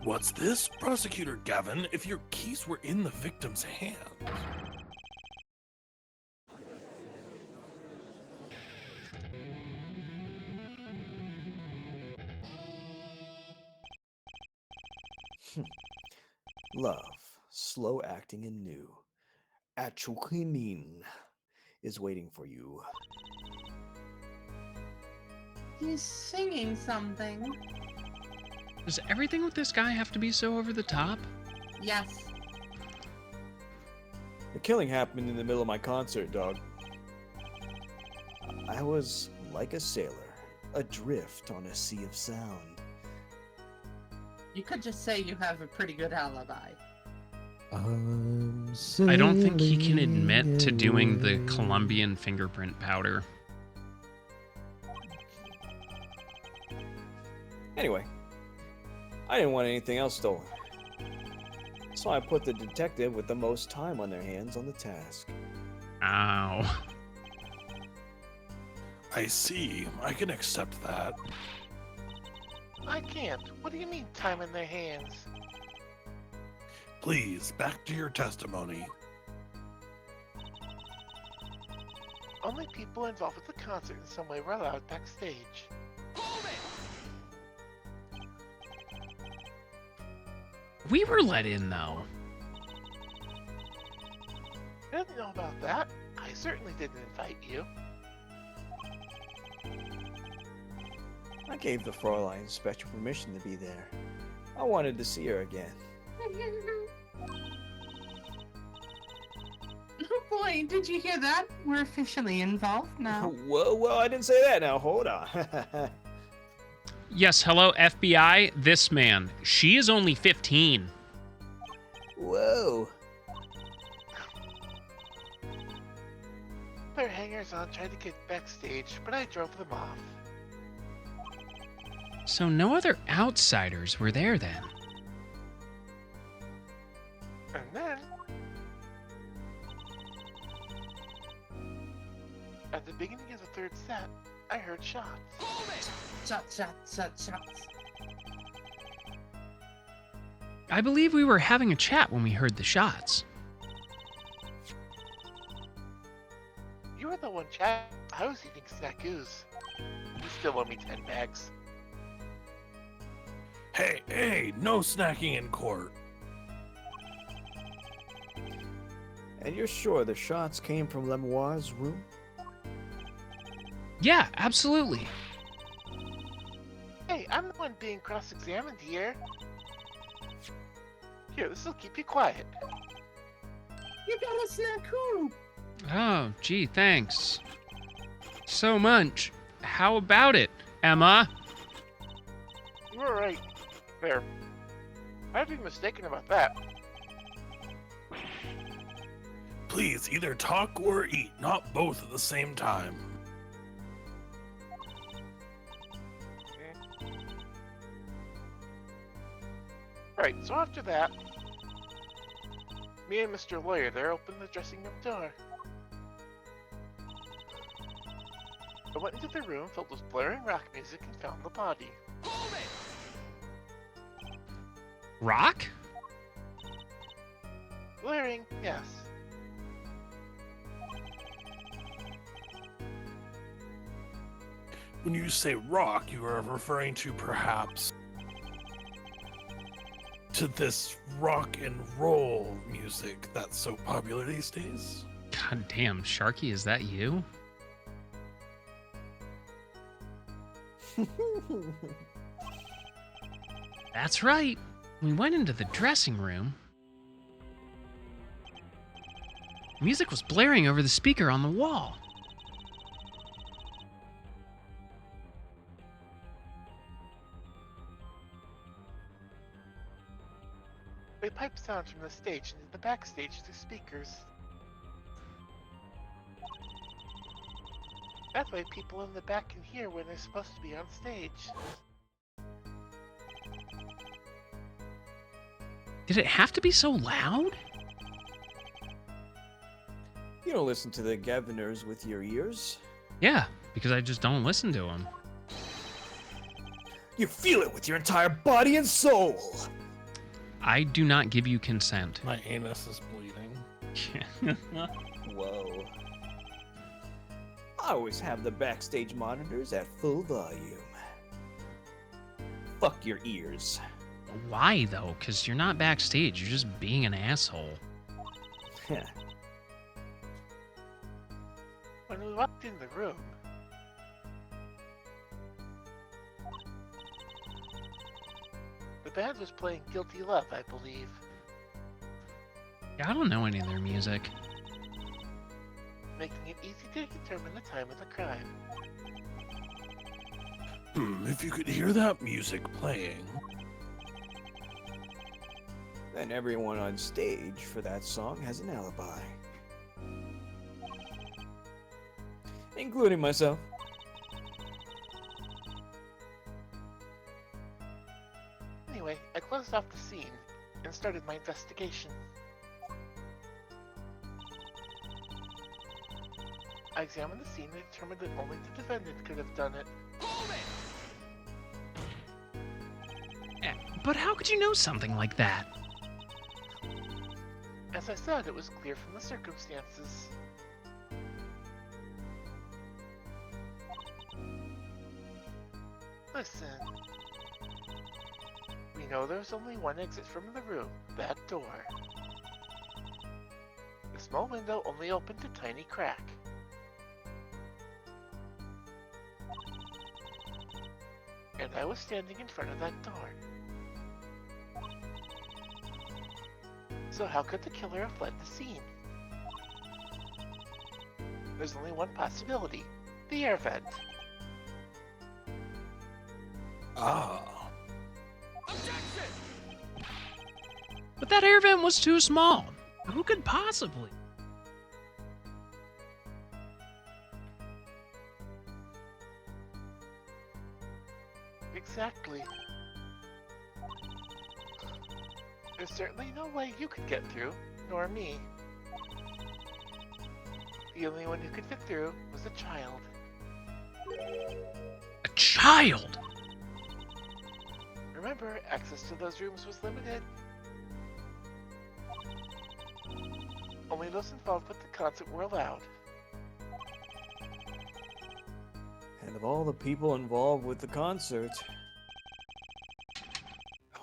What's this, Prosecutor Gavin, if your keys were in the victim's hand? Love, slow acting and new. Achuquinin is waiting for you. He's singing something. Does everything with this guy have to be so over the top? Yes. The killing happened in the middle of my concert, dog. I was like a sailor, adrift on a sea of sound. You could just say you have a pretty good alibi. I don't think he can admit to doing the Colombian fingerprint powder. Anyway, I didn't want anything else stolen. So I put the detective with the most time on their hands on the task. Ow. I see. I can accept that. I can't. What do you mean, time in their hands? Please, back to your testimony. Only people involved with the concert in some way were allowed backstage. We were let in, though. I didn't know about that. I certainly didn't invite you. I gave the Fräulein special permission to be there. I wanted to see her again. Oh boy, did you hear that? We're officially involved now. Whoa, I didn't say that now. Hold on. Yes, hello, FBI. This man. She is only 15. Whoa. Their hangers-on tried to get backstage, but I drove them off. So no other outsiders were there then. And then, at the beginning of the third set, I heard shots. Shots. I believe we were having a chat when we heard the shots. You were the one chat. I was eating snackoos. You still owe me 10 bags. Hey, no snacking in court. And you're sure the shots came from Lemoire's room? Yeah, absolutely. Hey, I'm the one being cross-examined here. Here, this'll keep you quiet. You got a snack-oo. Oh, gee, thanks. So much. How about it, Emma? You were right. There. I'd be mistaken about that. Please, either talk or eat, not both at the same time. Right, so after that, me and Mr. Lawyer there opened the dressing room door. I went into the room filled with blaring rock music and found the body. Rock? Blaring, yes. When you say rock, you are referring to perhaps to this rock and roll music that's so popular these days. God damn, Sharky, is that you? That's right. We went into the dressing room. Music was blaring over the speaker on the wall. They pipe sounds from the stage into the backstage through speakers. That way people in the back can hear when they're supposed to be on stage. Did it have to be so loud? You don't listen to the governors with your ears. Yeah, because I just don't listen to them. You feel it with your entire body and soul. I do not give you consent. My anus is bleeding. Whoa. I always have the backstage monitors at full volume. Fuck your ears. Why, though? Because you're not backstage. You're just being an asshole. When we walked in the room, the band was playing Guilty Love, I believe. Yeah, I don't know any of their music. Making it easy to determine the time of the crime. If you could hear that music playing. Then everyone on stage for that song has an alibi. Including myself. Anyway, I closed off the scene and started my investigation. I examined the scene and determined that only the defendant could have done it. But how could you know something like that? As I said, it was clear from the circumstances. Listen. We know there's only one exit from the room, that door. The small window only opened a tiny crack. And I was standing in front of that door. So how could the killer have fled the scene? There's only one possibility. The air vent. Ah. But that air vent was too small. Who could possibly? Exactly. There's certainly no way you could get through, nor me. The only one who could fit through was a child. A child? Remember, access to those rooms was limited. Only those involved with the concert were allowed. And of all the people involved with the concert,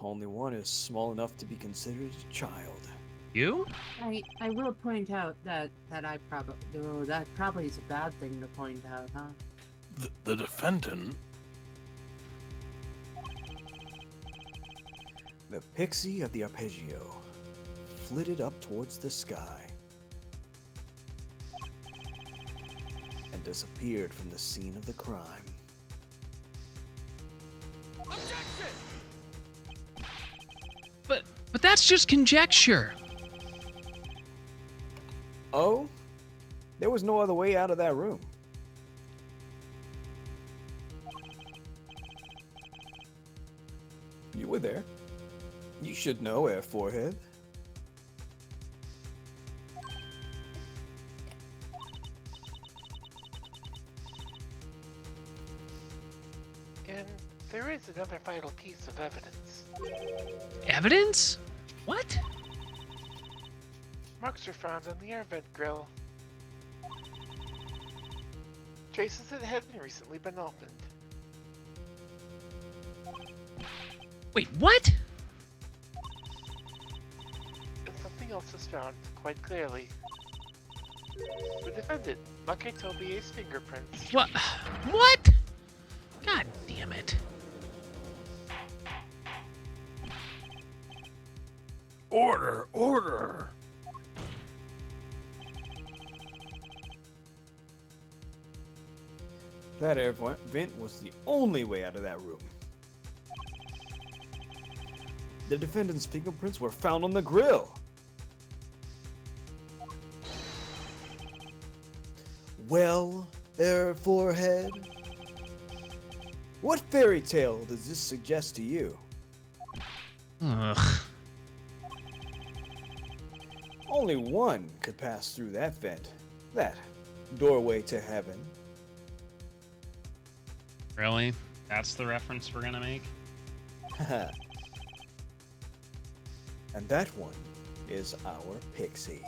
only one is small enough to be considered a child. You? I will point out that I probably that probably is a bad thing to point out, huh? The defendant. The pixie of the arpeggio flitted up towards the sky and disappeared from the scene of the crime. But that's just conjecture. Oh? There was no other way out of that room. You were there. You should know, Air Forehead. And there is another vital piece of evidence. Evidence? What? Marks were found on the air vent grill. Traces that had recently been opened. Wait, what? And something else was found, quite clearly. The defendant, Maketobie's fingerprints. What? What? God damn it. Order, order. That air vent was the only way out of that room. The defendant's fingerprints were found on the grill. Well, Air Forehead, what fairy tale does this suggest to you? Ugh. Only one could pass through that vent, that doorway to heaven. Really? That's the reference we're gonna make? And that one is our pixie.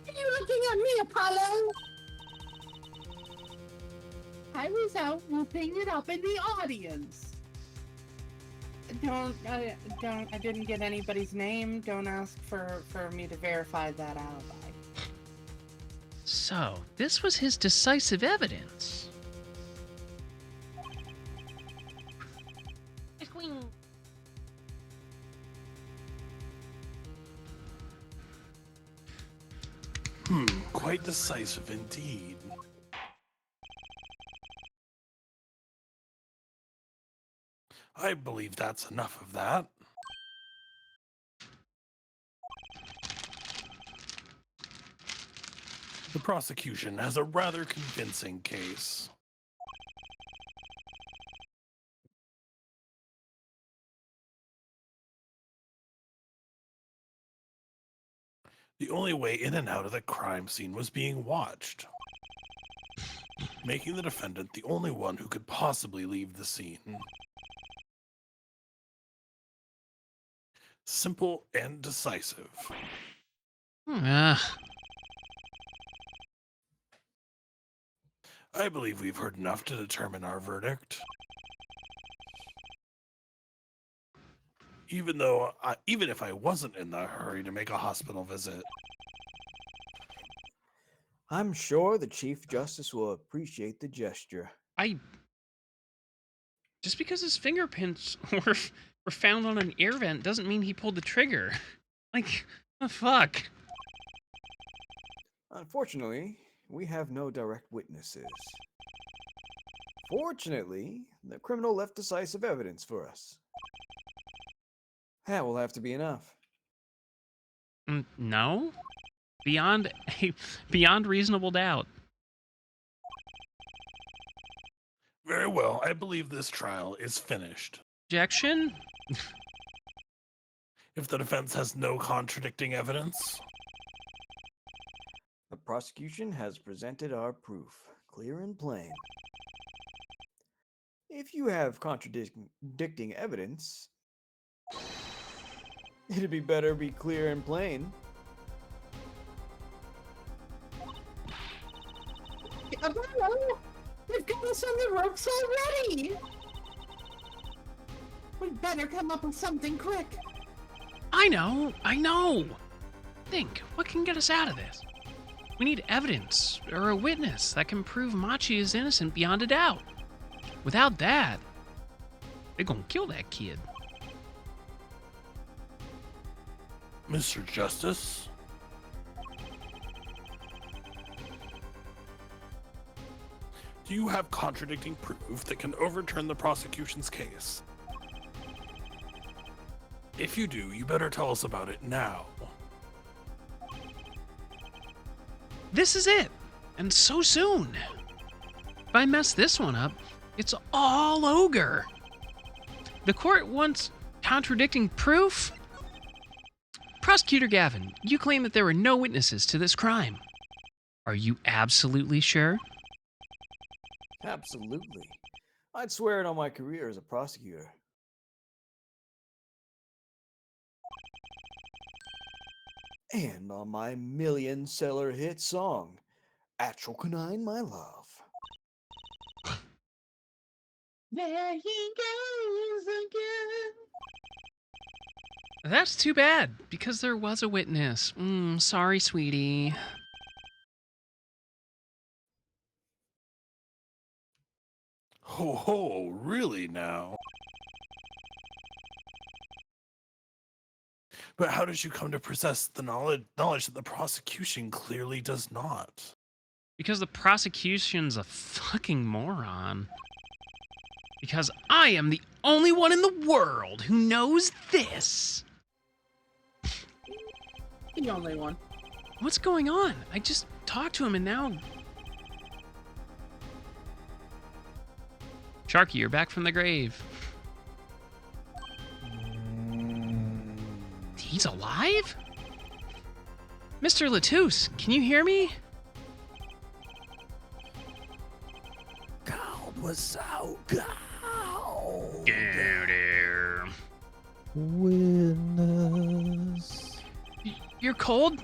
Are you looking at me, Apollo? I was out whooping it up in the audience. I didn't get anybody's name. Don't ask for me to verify that alibi. So, this was his decisive evidence. Quite decisive indeed. I believe that's enough of that. The prosecution has a rather convincing case. The only way in and out of the crime scene was being watched, making the defendant the only one who could possibly leave the scene. Simple and decisive. Ah, I believe we've heard enough to determine our verdict. Even if I wasn't in the hurry to make a hospital visit. I'm sure the Chief Justice will appreciate the gesture. Just because his fingerprints were found on an air vent doesn't mean he pulled the trigger. Like, the fuck? Unfortunately, we have no direct witnesses. Fortunately, the criminal left decisive evidence for us. That will have to be enough. No? Beyond reasonable doubt. Very well, I believe this trial is finished. Objection? If the defense has no contradicting evidence, The prosecution has presented our proof, clear and plain. If you have contradicting evidence, it'd be better be clear and plain. Apollo! They've got us on the ropes already! We better come up with something quick. I know! Think, what can get us out of this? We need evidence, or a witness that can prove Machi is innocent beyond a doubt. Without that, they're gonna kill that kid. Mr. Justice, do you have contradicting proof that can overturn the prosecution's case? If you do, you better tell us about it now. This is it! And so soon! If I mess this one up, it's all ogre! The court wants contradicting proof? Prosecutor Gavin, you claim that there were no witnesses to this crime. Are you absolutely sure? Absolutely. I'd swear it on my career as a prosecutor. And on my million-seller hit song, Actual Canine My Love. There he goes again. That's too bad, because there was a witness. Sorry, sweetie. Ho ho, really now? But how did you come to possess the knowledge that the prosecution clearly does not? Because the prosecution's a fucking moron. Because I am the only one in the world who knows this. The only one. What's going on? I just talked to him and now... Sharky, you're back from the grave. He's alive? Mr. Latouche, can you hear me? God was so cold. Witness. You're cold?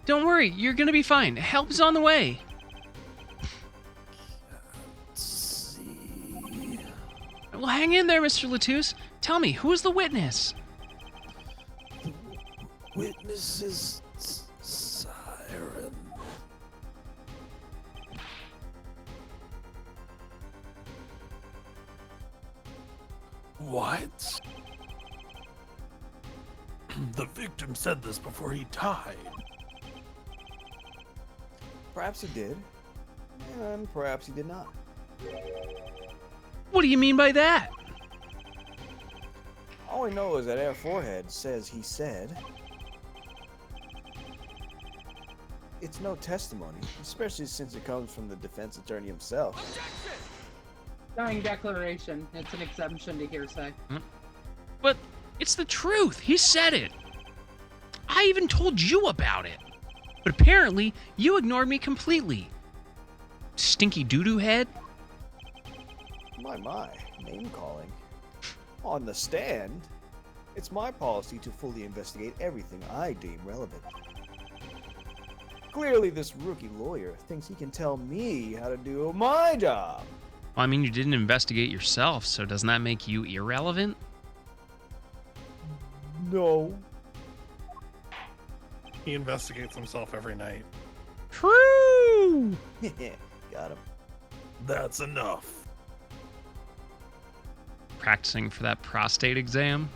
Don't worry, you're gonna be fine. Help's on the way. See. Well, hang in there, Mr. Latouche. Tell me, who is the witness? The witness is Siren. What? The victim said this before he died. Perhaps he did, and perhaps he did not. What do you mean by that? All we know is that Air Forehead says he said. It's no testimony, especially since it comes from the defense attorney himself. Dying declaration. It's an exemption to hearsay. But it's the truth. He said it. I even told you about it. But apparently, you ignored me completely. Stinky doo-doo head? My, name calling. On the stand, it's my policy to fully investigate everything I deem relevant. Clearly, this rookie lawyer thinks he can tell me how to do my job. Well, I mean, you didn't investigate yourself, so doesn't that make you irrelevant? No. He investigates himself every night. True. Got him. That's enough. Practicing for that prostate exam.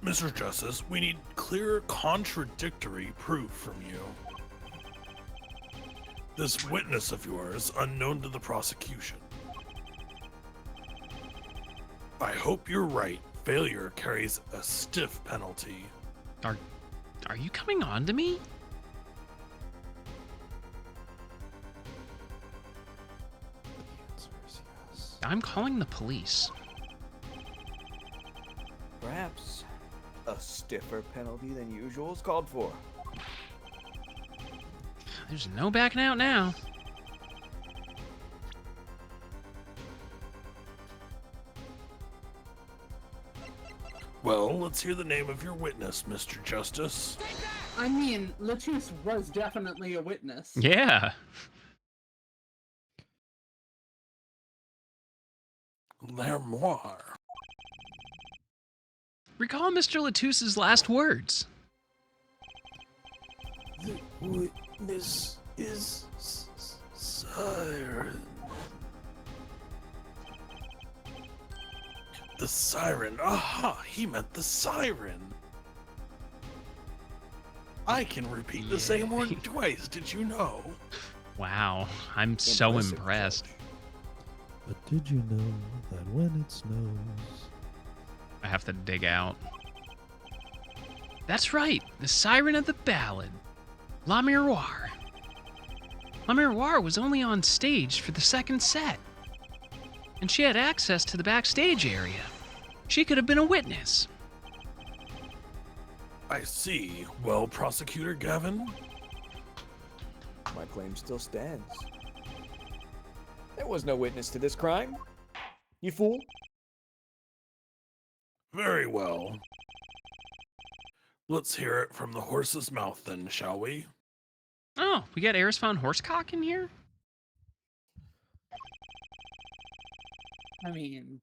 Mr. Justice, we need clear contradictory proof from you. This witness of yours, unknown to the prosecution. I hope you're right. Failure carries a stiff penalty. Are you coming on to me? The answer is yes. I'm calling the police. Perhaps a stiffer penalty than usual is called for. There's no backing out now. Well, let's hear the name of your witness, Mr. Justice. I mean, Latus was definitely a witness. Yeah. L'Armoire. Recall Mr. Latus's last words. The witness is Siren. The siren. Aha! He meant the siren. I can repeat the same word twice. Did you know? Wow, I'm so Impressive, impressed. Judge. But did you know that when it snows... I have to dig out. That's right, the siren of the ballad, La Miroir. La Miroir was only on stage for the second set, and she had access to the backstage area. She could have been a witness. I see. Well, Prosecutor Gavin? My claim still stands. There was no witness to this crime. You fool. Very well. Let's hear it from the horse's mouth then, shall we? Oh, we got Eris von Horsecock in here? I mean,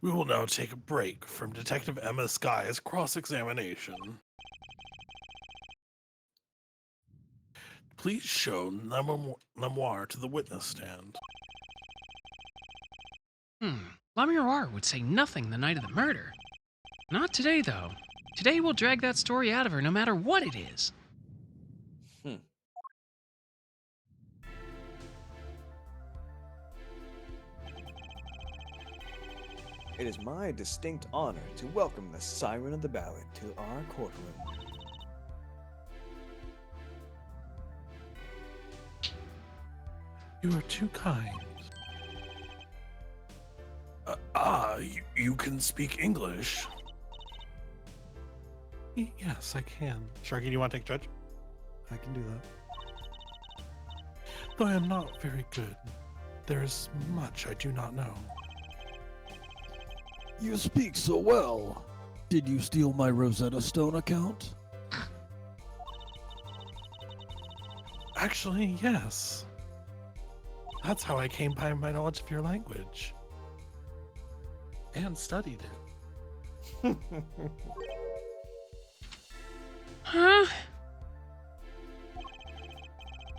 We will now take a break from Detective Emma Sky's cross-examination. Please show Memoir to the witness stand. La Miroir would say nothing the night of the murder. Not today, though. Today we'll drag that story out of her no matter what it is. It is my distinct honor to welcome the Siren of the Ballad to our courtroom. You are too kind. You can speak English. Yes, I can. Sharky, do you want to take judge? I can do that. Though I am not very good. There is much I do not know. You speak so well. Did you steal my Rosetta Stone account? Actually, yes. That's how I came by my knowledge of your language. And studied it. Huh?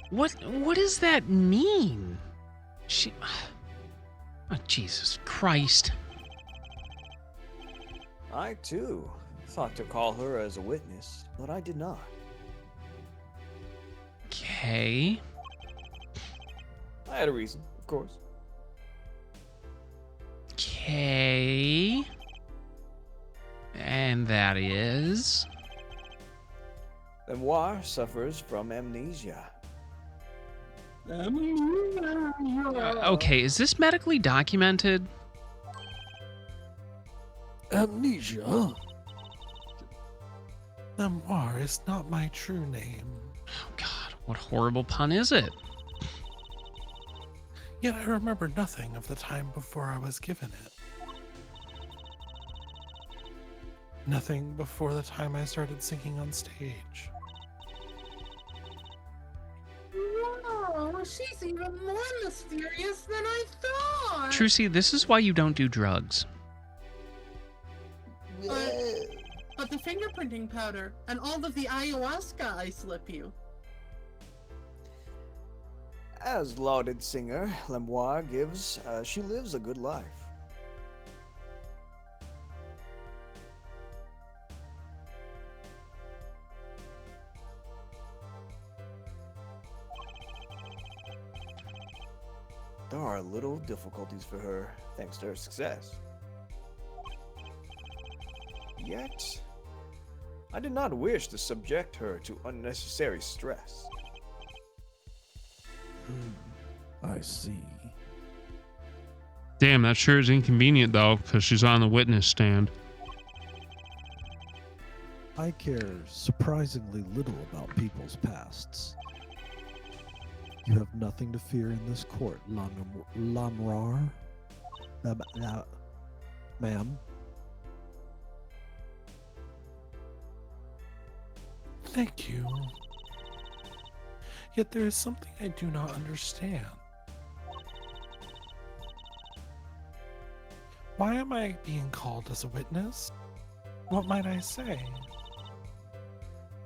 What does that mean? She... Oh, Jesus Christ. I, too, thought to call her as a witness, but I did not. Okay. I had a reason, of course. Okay. And that is... Memoir suffers from amnesia. Okay, is this medically documented? Amnesia? Memoir is not my true name. Oh God, what horrible pun is it? Yet I remember nothing of the time before I was given it. Nothing before the time I started singing on stage. Oh, she's even more mysterious than I thought. Trucy, this is why you don't do drugs. But the fingerprinting powder and all of the ayahuasca I slip you. As lauded singer Lemoire gives, she lives a good life. There are little difficulties for her, thanks to her success. Yet, I did not wish to subject her to unnecessary stress. I see. Damn, that sure is inconvenient, though, because she's on the witness stand. I care surprisingly little about people's pasts. You have nothing to fear in this court, Lamrar. Ma'am. Thank you. Yet there is something I do not understand. Why am I being called as a witness? What might I say?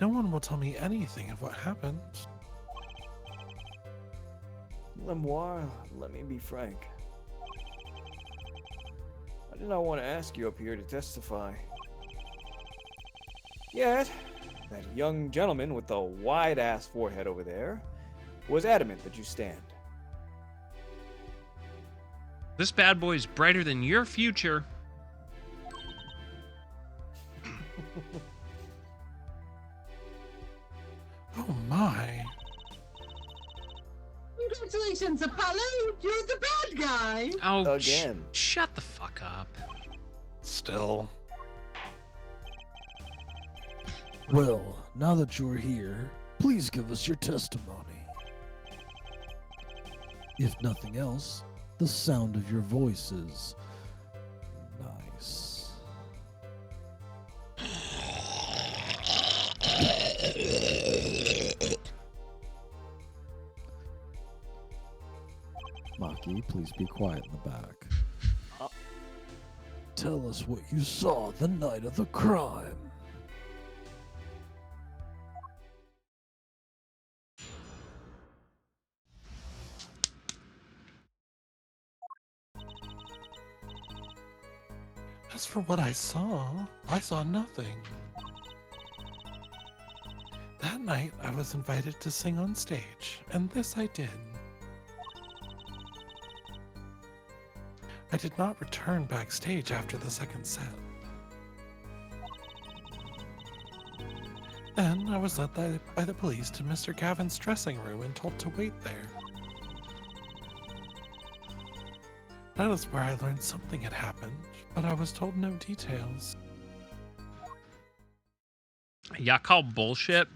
No one will tell me anything of what happened. Lemoire, let me be frank. I did not want to ask you up here to testify. Yet, that young gentleman with the wide-ass forehead over there was adamant that you stand. This bad boy's brighter than your future. Oh my. Congratulations, Apollo! You're the bad guy! Oh, Again. Shut the fuck up. Still. Well, now that you're here, please give us your testimony. If nothing else, the sound of your voice is nice. Maki, please be quiet in the back. Tell us what you saw the night of the crime. As for what I saw nothing. That night, I was invited to sing on stage, and this I did. I did not return backstage after the second set. Then I was led by the police to Mr. Gavin's dressing room and told to wait there. That is where I learned something had happened, but I was told no details. Y'all call bullshit?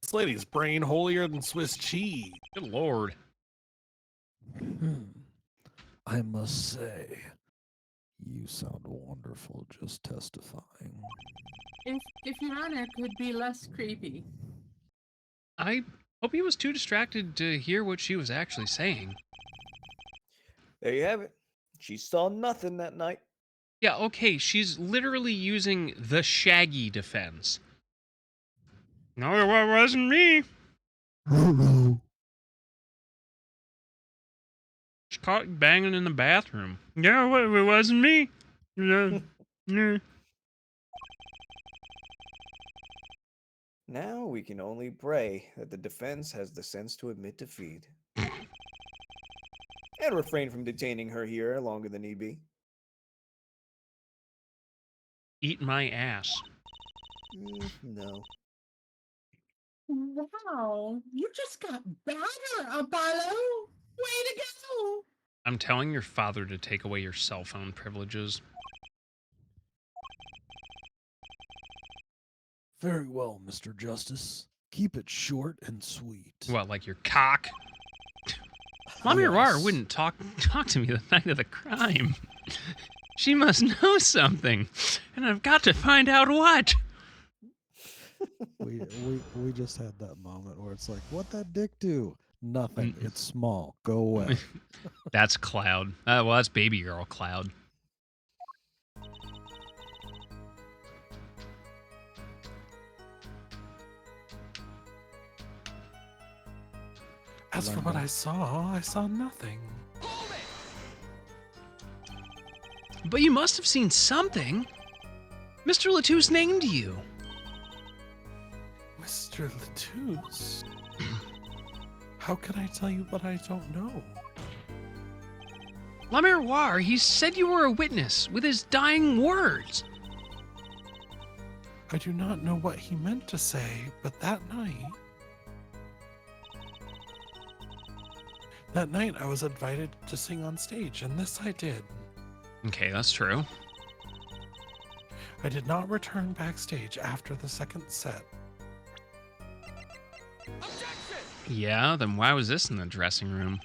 This lady's brain holier than Swiss cheese. Good lord. I must say, you sound wonderful just testifying. If Your Honor could be less creepy. I hope he was too distracted to hear what she was actually saying. There you have it. She saw nothing that night. Yeah, okay, she's literally using the Shaggy defense. No, it wasn't me. She caught you banging in the bathroom. No, it wasn't me. No. Now we can only pray that the defense has the sense to admit defeat. And refrain from detaining her here longer than need be. Eat my ass. No. Wow, you just got better, Apollo! Way to go! I'm telling your father to take away your cell phone privileges. Very well, Mr. Justice. Keep it short and sweet. What, like your cock? Mommy Aurora Yes. wouldn't talk to me the night of the crime. She must know something, and I've got to find out what. We just had that moment where it's like, what that dick do? Nothing. It's small. Go away. That's Cloud. Well, that's baby girl Cloud. As for what I saw nothing. But you must have seen something. Mr. Latouche named you. Mr. Latouche? How can I tell you what I don't know? La Miroir, he said you were a witness with his dying words. I do not know what he meant to say, but that night I was invited to sing on stage, and this I did. Okay, that's true. I did not return backstage after the second set. Yeah, then why was this in the dressing room?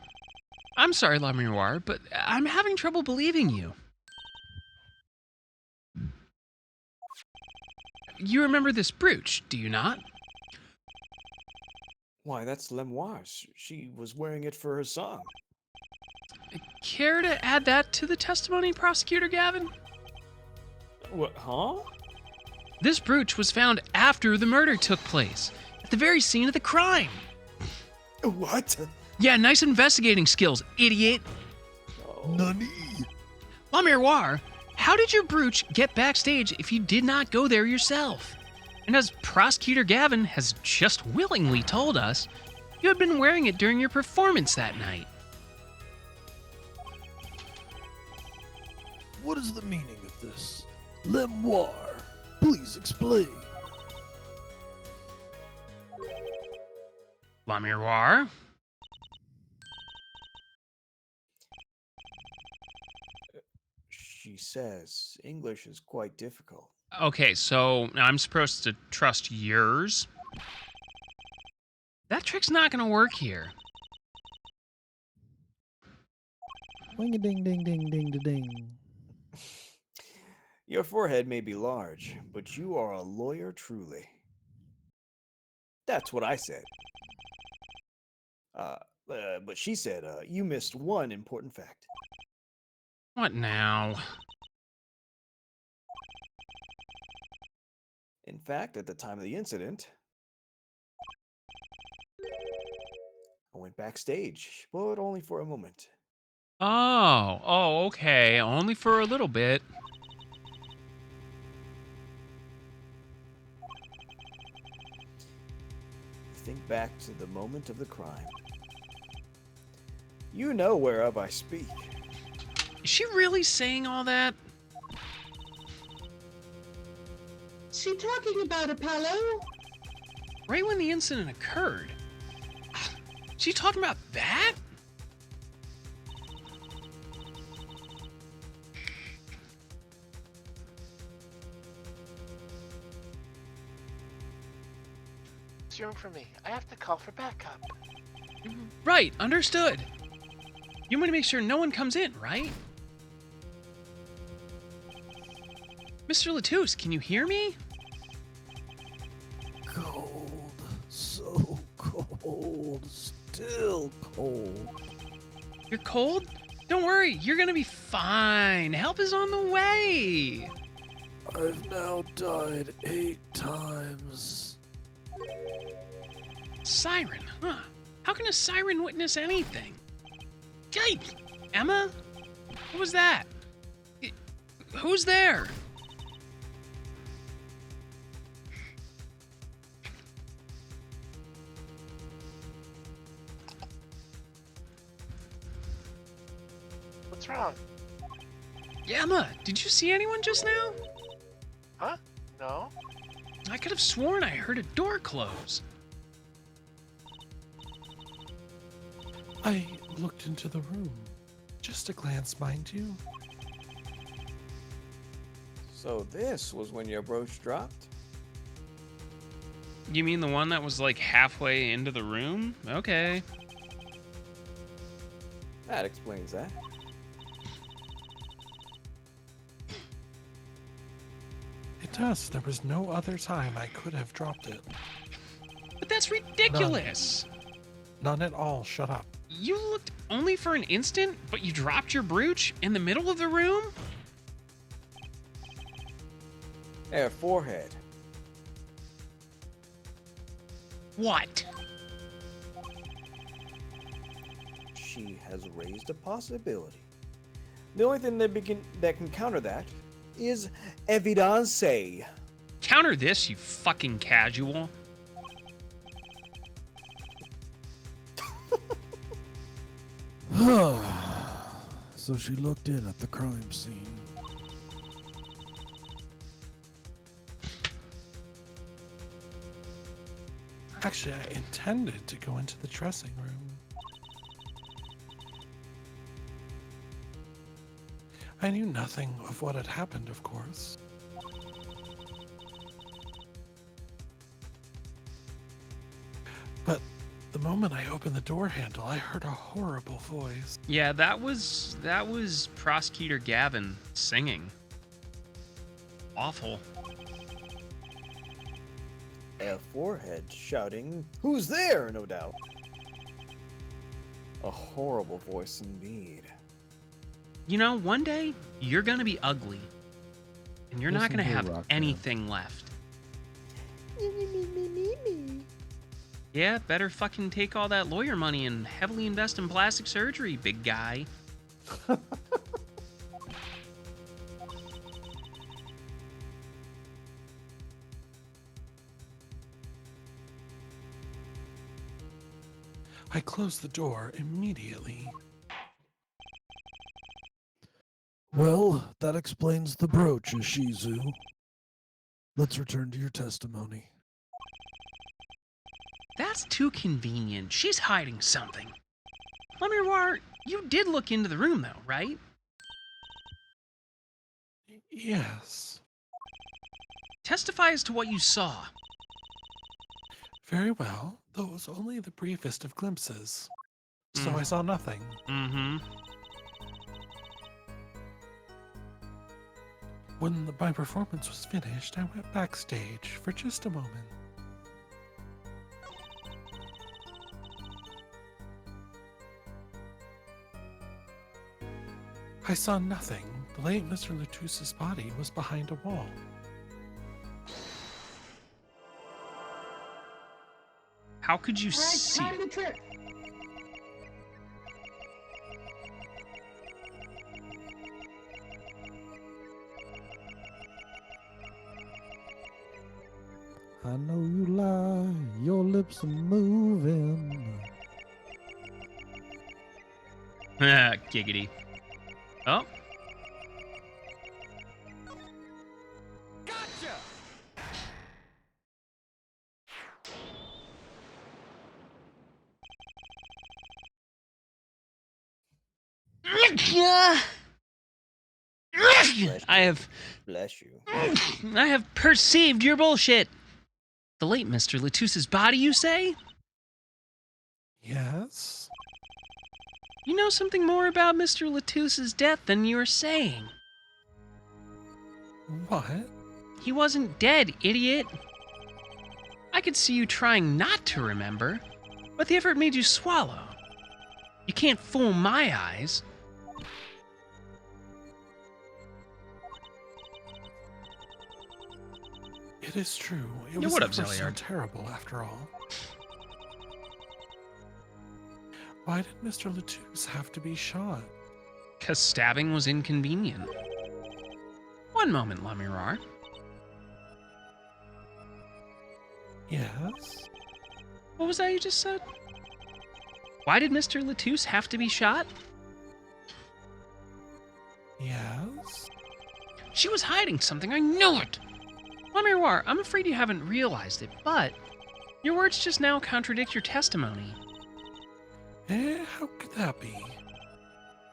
I'm sorry, La Miroir, but I'm having trouble believing you. You remember this brooch, do you not? Why, that's Lemoire's. She was wearing it for her song. Care to add that to the testimony, Prosecutor Gavin? What, huh? This brooch was found after the murder took place, at the very scene of the crime. What? Yeah, nice investigating skills, idiot. Oh. Nani? La Miroir, how did your brooch get backstage if you did not go there yourself? And as Prosecutor Gavin has just willingly told us, you had been wearing it during your performance that night. What is the meaning of this? Lemoire, please explain. La Miroir? She says English is quite difficult. Okay, so I'm supposed to trust yours? That trick's not gonna work here. Wing a ding ding ding ding da ding. Your forehead may be large, but you are a lawyer truly. That's what I said. But she said you missed one important fact. What now? In fact, at the time of the incident, I went backstage, but only for a moment. Oh, okay. Only for a little bit. Think back to the moment of the crime. You know whereof I speak. Is she really saying all that? She talking about Apollo? Right when the incident occurred? She talking about that? There's room for me. I have to call for backup. Right, understood. You want to make sure no one comes in, right? Mr. Latouche, can you hear me? Cold. So cold. Still cold. You're cold? Don't worry, you're gonna be fine. Help is on the way. I've now died 8 times. Siren, huh? How can a siren witness anything? Yikes! Emma? What was that? Who's there? What's wrong? Yeah, Emma, did you see anyone just now? Huh? No? I could have sworn I heard a door close. I looked into the room. Just a glance, mind you. So this was when your brooch dropped? You mean the one that was like halfway into the room? Okay. That explains that. It does. There was no other time I could have dropped it. But that's ridiculous. None at all. Shut up. You looked only for an instant, but you dropped your brooch in the middle of the room? Her forehead. What? She has raised a possibility. The only thing that can counter that is evidence. Counter this, you fucking casual. So she looked in at the crime scene. Actually, I intended to go into the dressing room. I knew nothing of what had happened, of course. But the moment I opened the door handle, I heard a horrible voice. Yeah, that was Prosecutor Gavin singing. Awful. A forehead shouting, "Who's there?" No doubt. A horrible voice indeed. You know, one day you're gonna be ugly, and you're not Listen gonna here, have Rock anything left. Yeah, better fucking take all that lawyer money and heavily invest in plastic surgery, big guy. I closed the door immediately. Well, that explains the brooch, Ishizu. Let's return to your testimony. That's too convenient. She's hiding something. Lemiroir, you did look into the room though, right? Yes. Testify as to what you saw. Very well, though it was only the briefest of glimpses. So Mm. I saw nothing. Mm-hmm. When my performance was finished, I went backstage for just a moment. I saw nothing. The late Mr. Latusse's body was behind a wall. How could you All right, see time it? to trip. I know you lie, your lips are moving. Giggity. Oh. Gotcha! Bless you. I have perceived your bullshit. The late Mr. Latusse's body, you say? Yes? You know something more about Mr. Latusse's death than you were saying. What? He wasn't dead, idiot. I could see you trying not to remember, but the effort made you swallow. You can't fool my eyes. It is true. It Yeah, was what up, never so Zeliard? terrible after all. Why did Mr. Latouche have to be shot? 'Cause stabbing was inconvenient. One moment, Lemirar. Yes? What was that you just said? Why did Mr. Latouche have to be shot? Yes? She was hiding something, I know it! Lemirar, I'm afraid you haven't realized it, but your words just now contradict your testimony. How could that be?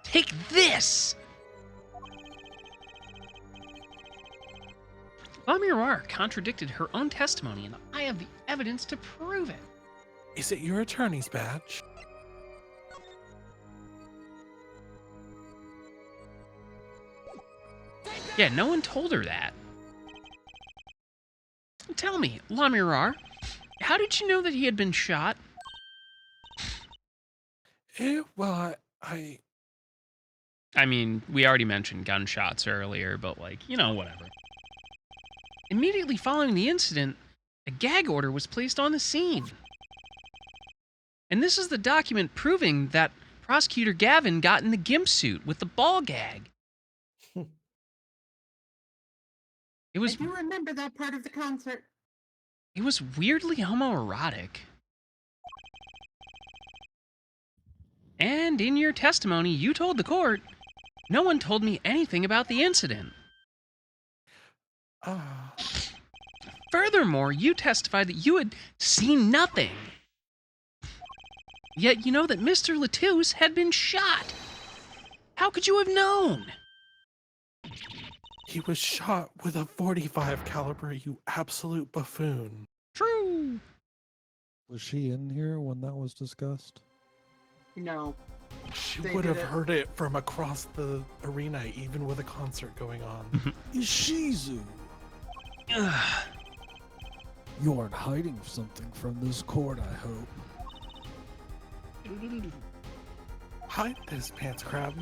Take this! Lemirar contradicted her own testimony, and I have the evidence to prove it. Is it your attorney's badge? Yeah, no one told her that. Tell me, Lemirar, how did you know that he had been shot? Well, I I mean, we already mentioned gunshots earlier, but whatever. Immediately following the incident, a gag order was placed on the scene. And this is the document proving that Prosecutor Gavin got in the gimp suit with the ball gag. It I was do remember that part of the concert. weirdly homoerotic. And in your testimony, you told the court, no one told me anything about the incident. Furthermore, you testified that you had seen nothing. Yet you know that Mr. Latouche had been shot. How could you have known? he was shot with a 45 caliber, you absolute buffoon. True. Was she in here when that was discussed? No. She They would have did it. heard it from across the arena, even with a concert going on. Ishizu, Ugh. you aren't hiding something from this court, I hope. Hide this, Pants Crab.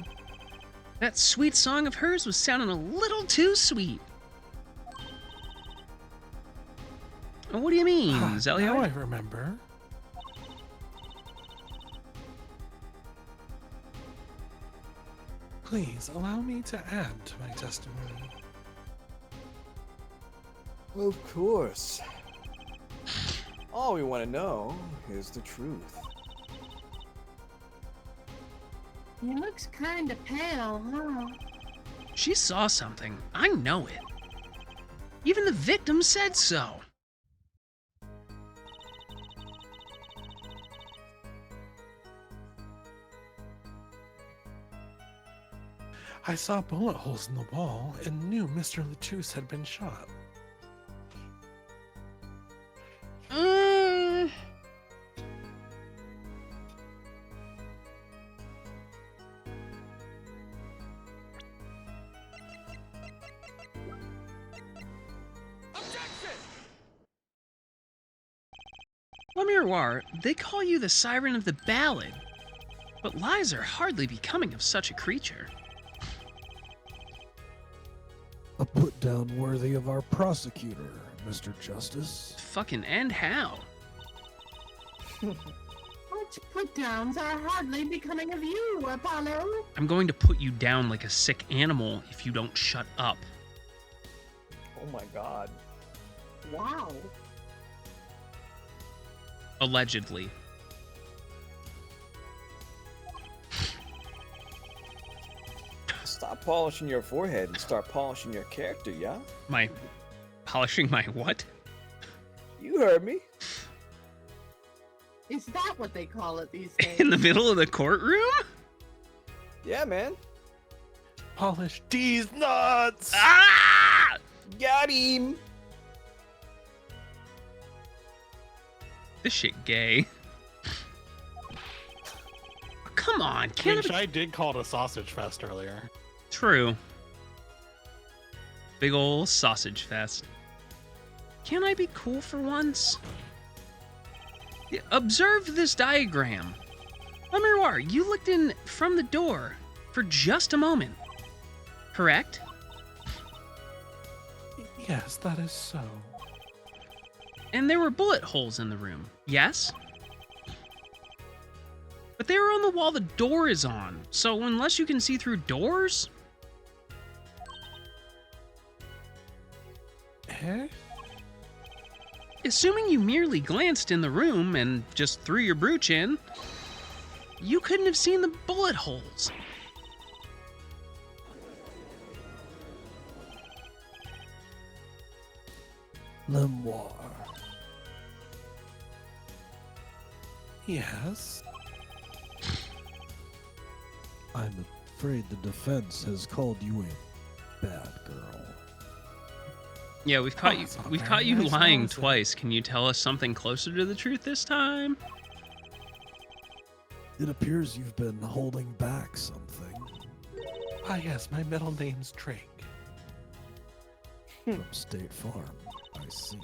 That sweet song of hers was sounding a little too sweet. What do you mean, Now I Zeliard? remember. Please allow me to add to my testimony. Of course. All we want to know is the truth. He looks kinda pale, huh? She saw something. I know it. Even the victim said so. I saw bullet holes in the wall and knew Mr. Latouche had been shot. Lamiroir, they call you the siren of the ballad, but lies are hardly becoming of such a creature. A put down worthy of our prosecutor, Mr. Justice. Fucking and how? Such put-downs are hardly becoming of you, Apollo. I'm going to put you down like a sick animal if you don't shut up. Oh my god. Wow. Allegedly. Stop polishing your forehead and start polishing your character, yeah? My polishing my what? You heard me. Is that what they call it these days? In the middle of the courtroom? Yeah, man. Polish D's nuts! Ah! Got him. This shit gay. Come on, can't Which it be I did call it a sausage fest earlier. true? Big ol' sausage fest. Can I be cool for once? Yeah, observe this diagram. Lamiroir, you looked in from the door for just a moment, correct? Yes, that is so. And there were bullet holes in the room, yes? But they were on the wall the door is on, so unless you can see through doors, Eh? assuming you merely glanced in the room and just threw your brooch in, you couldn't have seen the bullet holes. Lemoir. Yes. I'm afraid the defense has called you a bad girl. Yeah, we've caught Oh, you. it's not We've very caught you nice, lying now, is it? twice. Can you tell us something closer to the truth this time? It appears you've been holding back something Ah, yes, my middle name's Drake. from State Farm. I see.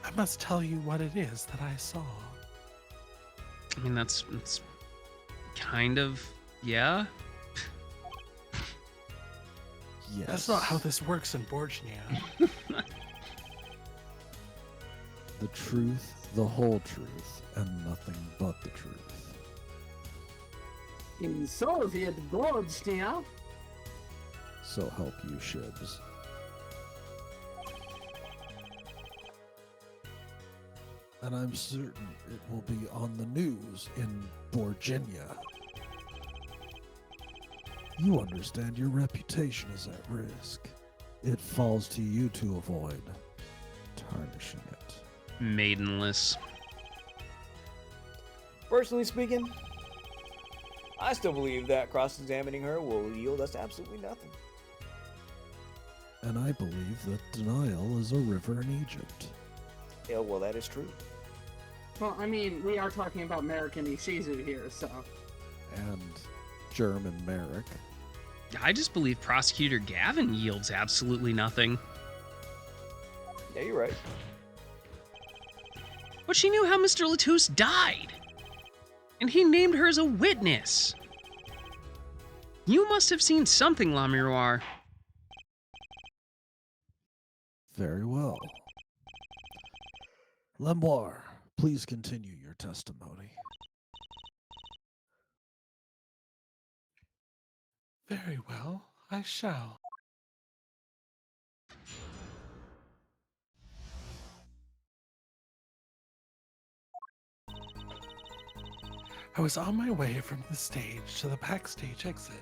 I must tell you what it is that I saw. I mean, that's kind of, yeah. Yes. That's not how this works in Borgnia. The truth, the whole truth, and nothing but the truth. In Soviet Borgia. So help you, Shibs. And I'm certain it will be on the news in Borginia. You understand your reputation is at risk. It falls to you to avoid tarnishing it. Maidenless. Personally speaking, I still believe that cross-examining her will yield us absolutely nothing. And I believe that denial is a river in Egypt. Yeah, well, that is true. Well, I mean, we are talking about American Ishizu here, so. And German Merrick. I just believe Prosecutor Gavin yields absolutely nothing. Yeah, you're right. But she knew how Mr. Latouche died. And he named her as a witness. You must have seen something, La Miroir. Very well. Lemoire, please continue your testimony. Very well, I shall. I was on my way from the stage to the backstage exit.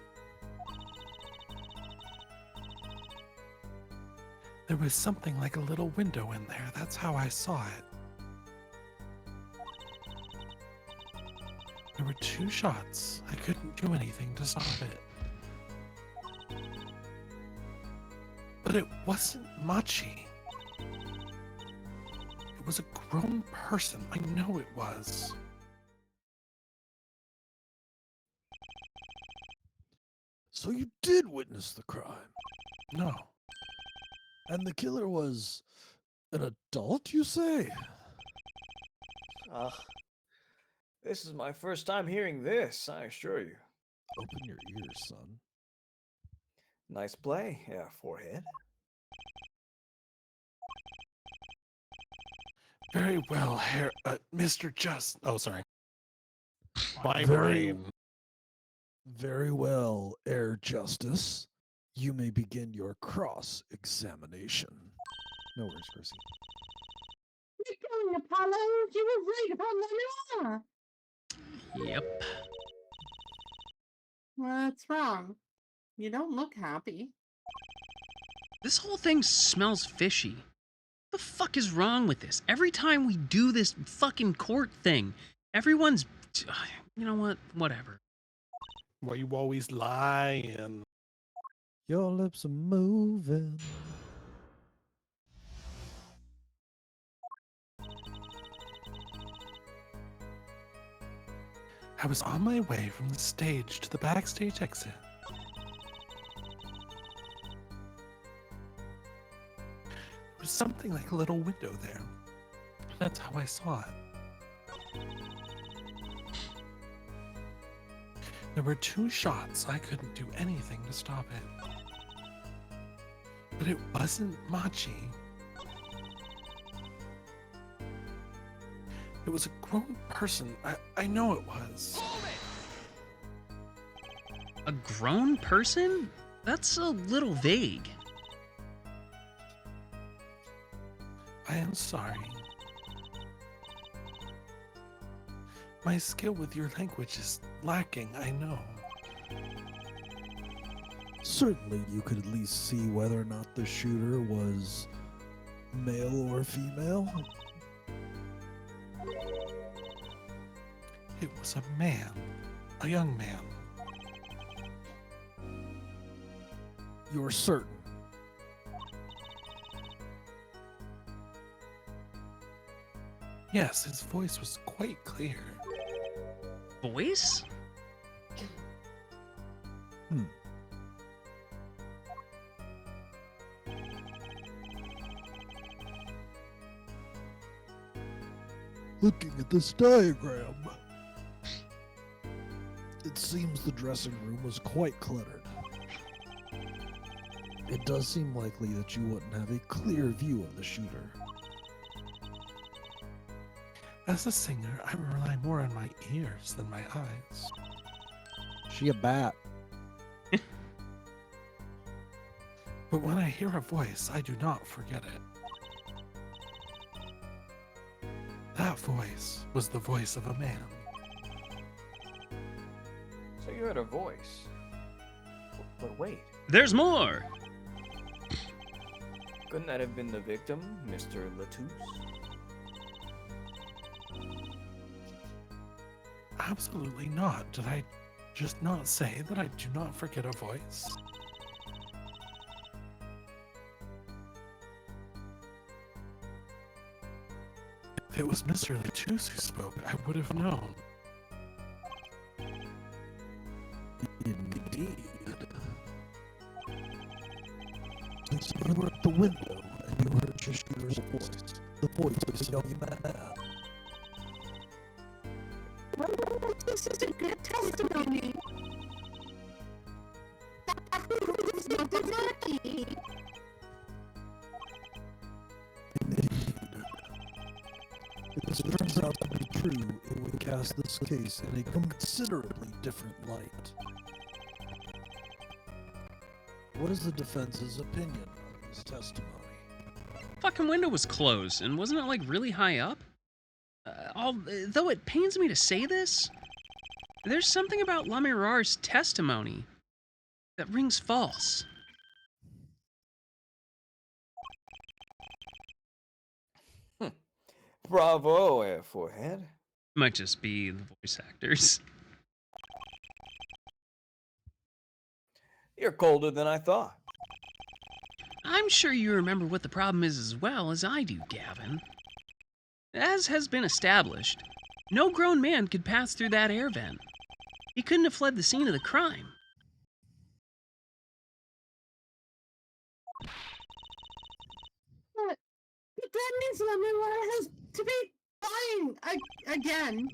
There was something like a little window in there. That's how I saw it. There were 2 shots. I couldn't do anything to stop it. But it wasn't Machi. It was a grown person. I know it was. So you did witness the crime. No. And the killer was an adult, you say? This is my first time hearing this, I assure you. Open your ears, son. Nice play, yeah, forehead. Very well, Mr. Just. Oh, sorry. My Very- brain. Very well, Air Justice. You may begin your cross-examination. No worries, Chrissy. You're going, Apollo! You were right about Lamia! Yep. What's wrong? You don't look happy. This whole thing smells fishy. What the fuck is wrong with this? Every time we do this fucking court thing, everyone's... You know what? Whatever. Why you always lying? Your lips are moving. I was on my way from the stage to the backstage exit. There was something like a little window there. That's how I saw it. There were 2 shots. I couldn't do anything to stop it. But it wasn't Machi. It was a grown person. I know it was. A grown person? That's a little vague. I am sorry. My skill with your language is lacking, I know. Certainly, you could at least see whether or not the shooter was male or female. It was a man. A young man. You're certain. Yes, his voice was quite clear. Voice? Looking at this diagram, It seems the dressing room was quite cluttered. It does seem likely that you wouldn't have a clear view of the shooter. As a singer, I rely more on my ears than my eyes. She a bat. But when I hear a voice, I do not forget it. That voice was the voice of a man. So you heard a voice. But wait, There's more. couldn't that have been the victim, Mr. Latouche? Absolutely not. Did I just not say that I do not forget a voice? If it was Mr. Latouche who spoke, I would have known. Indeed. Since you were at the window and you heard your shooter's voice, the voice of a young man. This is a good testimony. That proves not the lucky. Indeed. If this turns out to be true, it would cast this case in a considerably different light. What is the defense's opinion of this testimony? Fucking window was closed, and wasn't it like really high up? Though it pains me to say this, there's something about Lamirar's testimony that rings false. Bravo, forehead. Might just be the voice actors. You're colder than I thought. I'm sure you remember what the problem is as well as I do, Gavin. As has been established, no grown man could pass through that air vent. He couldn't have fled the scene of the crime. But that means Lamilar has to be flying again.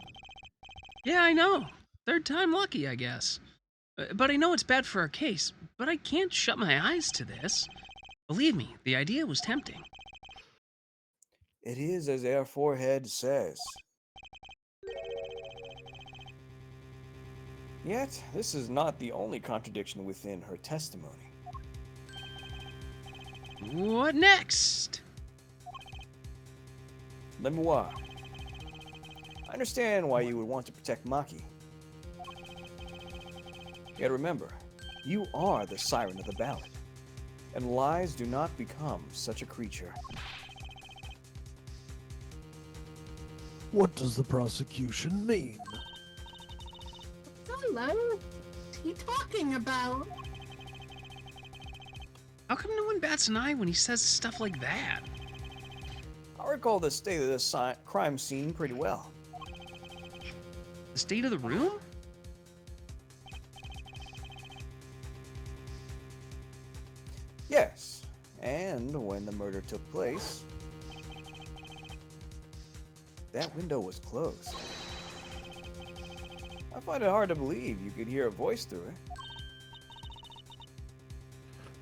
Yeah, I know. Third time lucky, I guess. But I know it's bad for our case, but I can't shut my eyes to this. Believe me, the idea was tempting. It is as our forehead says. Yet, this is not the only contradiction within her testimony. What next? Lemoire, I understand why you would want to protect Maki. Yet remember, you are the siren of the ballad, and lies do not become such a creature. What does the prosecution mean? Hello? What's he talking about? How come no one bats an eye when he says stuff like that? I recall the state of this crime scene pretty well. The state of the room? Yes, and when the murder took place, that window was closed. I find it hard to believe you could hear a voice through it.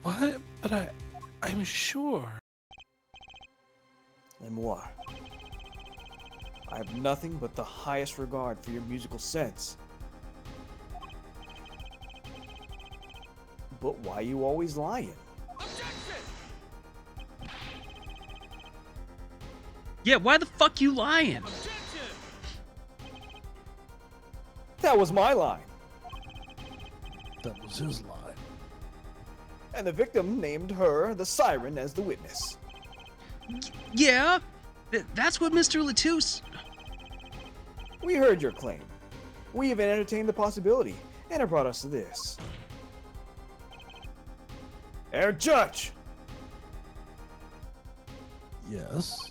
What? But I'm sure. Lemoire, I have nothing but the highest regard for your musical sense. But why are you always lying? Yeah, why the fuck you lying? That was my line. That was his line. And the victim named her, the siren, as the witness. Yeah, that's what Mr. Latouche... We heard your claim. We even entertained the possibility, and it brought us to this. Herr Judge! Yes?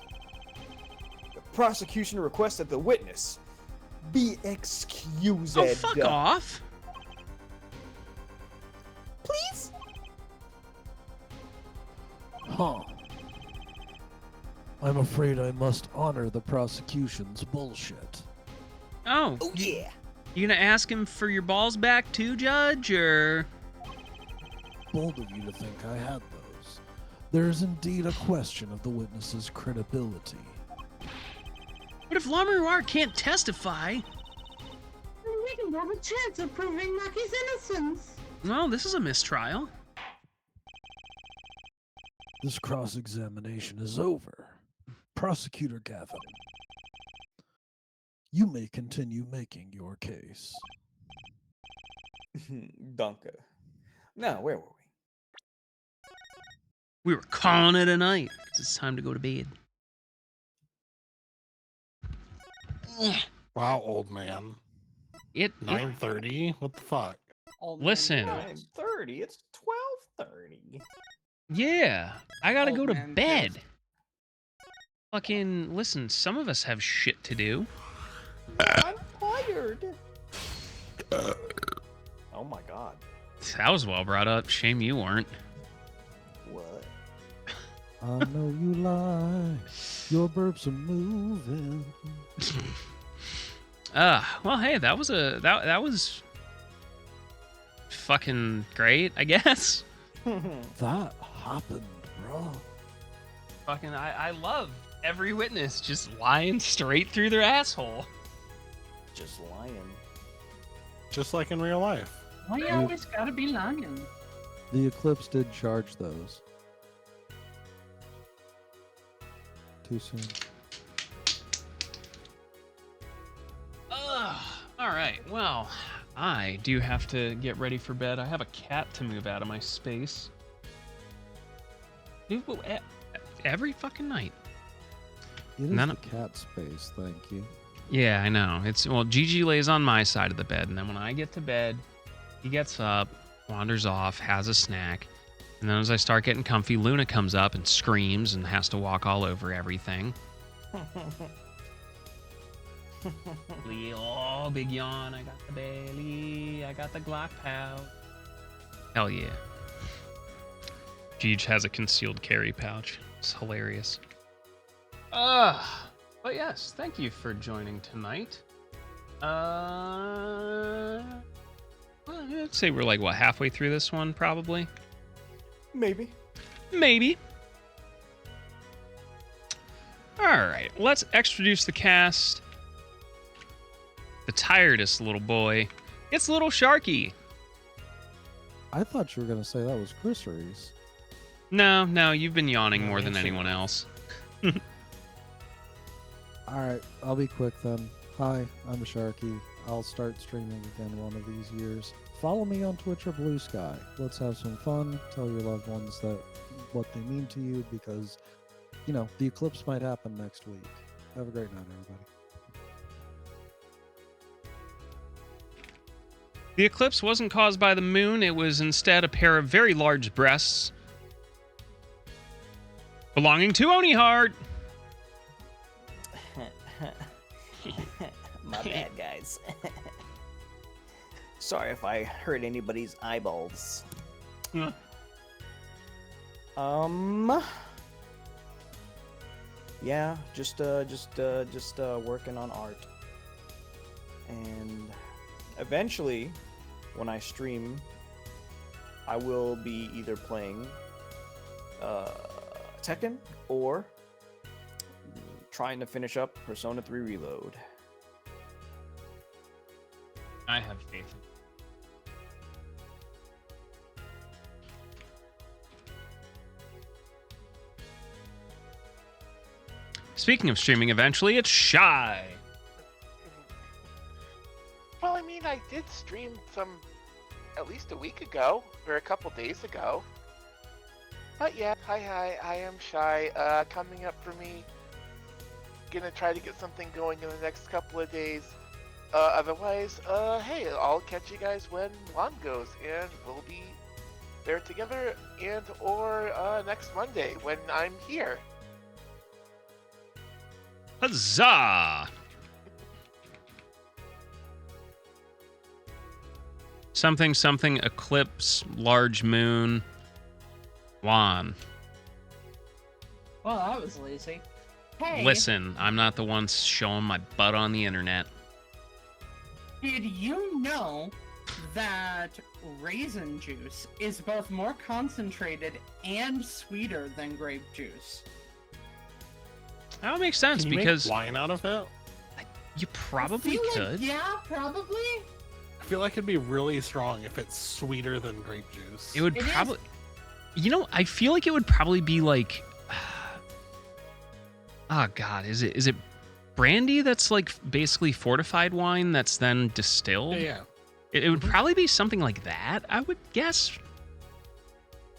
The prosecution requests that the witness be excused. Oh, fuck off! Please? Huh. I'm afraid I must honor the prosecution's bullshit. Oh, Oh, yeah. you You gonna ask him for your balls back too, Judge, or? Bold of you to think I had those. There is indeed a question of the witness's credibility. What if Lamar can't testify? We can have a chance of proving Lucky's innocence. Well, this is a mistrial. This cross-examination is over. Prosecutor Gavin, you may continue making your case. Dunker. No, where were We were calling it a night. It's time to go to bed. Wow, old man. It 9:30. What the fuck? Listen. we? 9:30. It's 12:30. Yeah, I gotta Old go to man bed. tales. Fucking listen, some of us have shit to do. I'm tired. Oh my god. That was well brought up. Shame you weren't. What? I know you lie. Your burps are moving. Well, hey, that was fucking great, I guess. That happened, bro. Fucking, I love every witness just lying straight through their asshole. Just lying. Just like in real life. Why you always gotta be lying? The Eclipse did charge those. Too soon. All right, well, I do have to get ready for bed. I have a cat to move out of my space. Every fucking night. It is None the of- cat space, thank you. Yeah, I know. Well, Gigi lays on my side of the bed, and then when I get to bed, he gets up, wanders off, has a snack, and then as I start getting comfy, Luna comes up and screams and has to walk all over everything. Oh, big yawn. I got the belly. I got the Glock pouch. Hell yeah. Gigi has a concealed carry pouch. It's hilarious. But yes, thank you for joining tonight. Well, I'd say we're like, what, halfway through this one, probably? Maybe. Maybe. Alright, let's introduce the cast. The tiredest little boy. It's little Sharky. I thought you were going to say that was Chris Reese. No, you've been yawning more than anyone else. Alright, I'll be quick then. Hi, I'm Sharky. I'll start streaming again one of these years. Follow me on Twitch or Blue Sky. Let's have some fun. Tell your loved ones that what they mean to you because, you know, the eclipse might happen next week. Have a great night, everybody. The eclipse wasn't caused by the moon, it was instead a pair of very large breasts belonging to Onihard. My bad, guys. Sorry if I hurt anybody's eyeballs. Huh. Yeah, just working on art. And eventually, when I stream, I will be either playing Tekken or trying to finish up Persona 3 Reload. I have faith. Speaking of streaming eventually, it's Shy. Well, I mean, I did stream some at least a week ago, or a couple days ago. But yeah, hi, I am Shy. Coming up for me, gonna try to get something going in the next couple of days. Otherwise, hey, I'll catch you guys when LAN goes, and we'll be there together, and or next Monday when I'm here. Huzzah! Something eclipse large moon Juan. Well, that was lazy. Hey. Listen, I'm not the one showing my butt on the internet. Did you know that raisin juice is both more concentrated and sweeter than grape juice? That would make sense Can you because make wine out of it? you probably I feel could. Like, yeah, probably. I feel like it'd be really strong if it's sweeter than grape juice. It would It is. probably. You know, I feel like it would probably be like. Oh God, is it brandy that's like basically fortified wine that's then distilled? Yeah. It would probably be something like that, I would guess.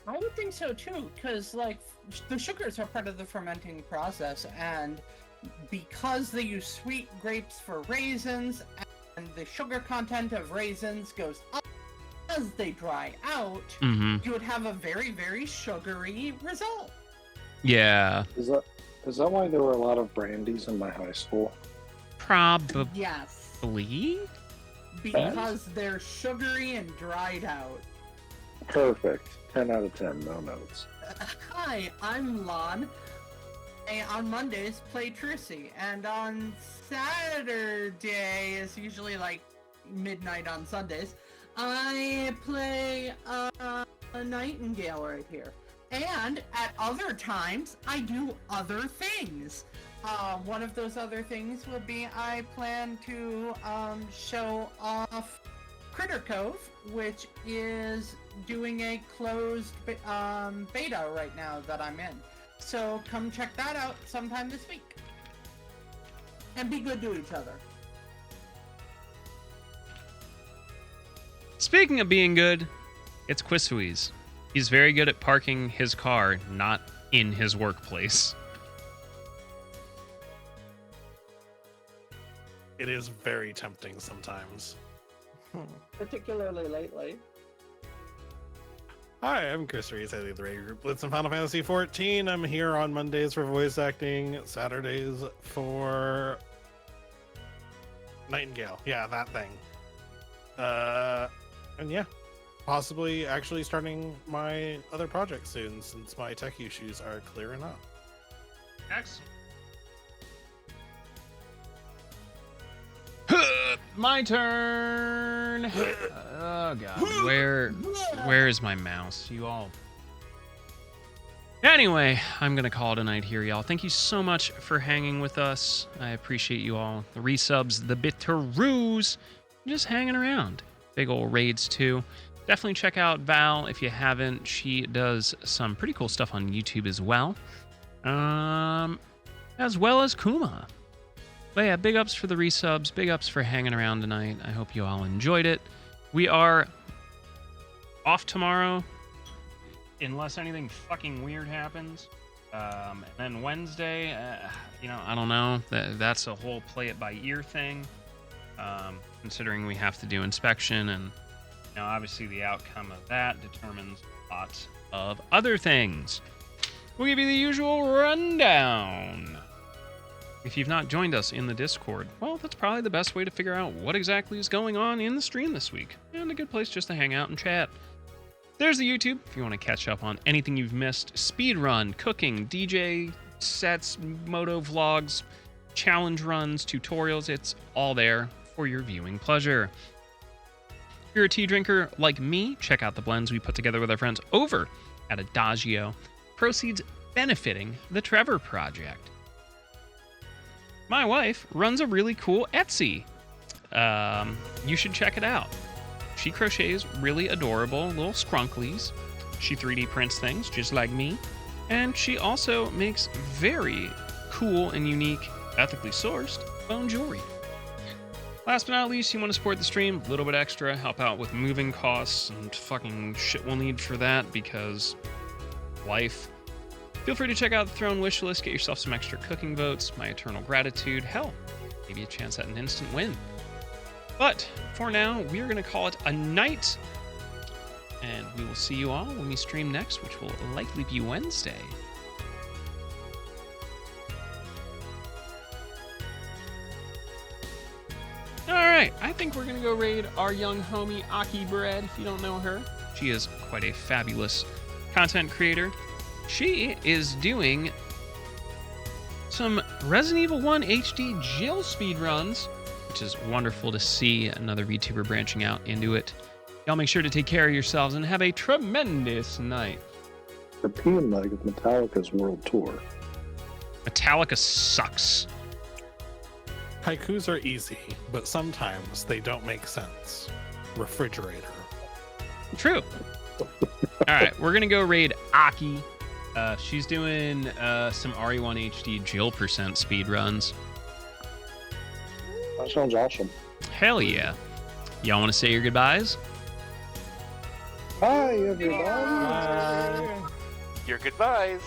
I would think so too, because like the sugars are part of the fermenting process, and because they use sweet grapes for raisins, and the sugar content of raisins goes up as they dry out, Mm-hmm. you would have a very, very sugary result. Yeah, Is that why there were a lot of brandies in my high school? probably. Yes, because they're sugary and dried out. Perfect. 10 out of 10, no notes. Hi, I'm Lon. I, on Mondays, play Trissy, and on Saturday is usually like midnight on Sundays. I play a Nightingale right here. And at other times, I do other things. One of those other things would be I plan to show off Critter Cove, which is doing a closed beta right now that I'm in. So come check that out sometime this week. And be good to each other. Speaking of being good, it's Quisuiz. He's very good at parking his car not in his workplace. It is very tempting sometimes. Particularly lately. Hi, I'm Chris Reese. I lead the radio group Blitz in Final Fantasy XIV. I'm here on Mondays for voice acting, Saturdays for Nightingale. Yeah, that thing. And yeah, possibly actually starting my other project soon since my tech issues are clearing up. Excellent. My turn. Oh God, where is my mouse? You all. Anyway, I'm gonna call it a night here, y'all. Thank you so much for hanging with us. I appreciate you all. The resubs, the bitteroos, just hanging around. Big old raids too. Definitely check out Val if you haven't. She does some pretty cool stuff on YouTube as well. As well as Kuma. But yeah, big ups for the resubs, big ups for hanging around tonight. I hope you all enjoyed it. We are off tomorrow, unless anything fucking weird happens. And then Wednesday, I don't know. That's a whole play it by ear thing. Considering we have to do inspection, and obviously the outcome of that determines lots of other things. We'll give you the usual rundown. If you've not joined us in the Discord, well, that's probably the best way to figure out what exactly is going on in the stream this week, and a good place just to hang out and chat. There's the YouTube if you want to catch up on anything you've missed. Speedrun, cooking, DJ sets, moto vlogs, challenge runs, tutorials, it's all there for your viewing pleasure. If you're a tea drinker like me, check out the blends we put together with our friends over at Adagio. Proceeds benefiting the Trevor Project. My wife runs a really cool Etsy. You should check it out. She crochets really adorable little scrunklies. She 3D prints things just like me. And she also makes very cool and unique, ethically sourced bone jewelry. Last but not least, you want to support the stream, a little bit extra, help out with moving costs and fucking shit we'll need for that because life. Feel free to check out the Throne wish list, get yourself some extra cooking votes, my eternal gratitude, hell, maybe a chance at an instant win. But for now, we are going to call it a night, and we will see you all when we stream next, which will likely be Wednesday. Alright, I think we're going to go raid our young homie Aki Bread, if you don't know her. She is quite a fabulous content creator. She is doing some Resident Evil 1 HD Jill speedruns which is wonderful to see another VTuber branching out into it. Y'all make sure to take care of yourselves and have a tremendous night. Repeating leg of Metallica's world tour. Metallica sucks. Haikus are easy, but sometimes they don't make sense. Refrigerator. True. All right, we're gonna go raid Aki. She's doing some RE1 HD Jill % speed runs. That sounds awesome. Hell yeah. Y'all want to say your goodbyes? Hi, everybody. Your goodbyes.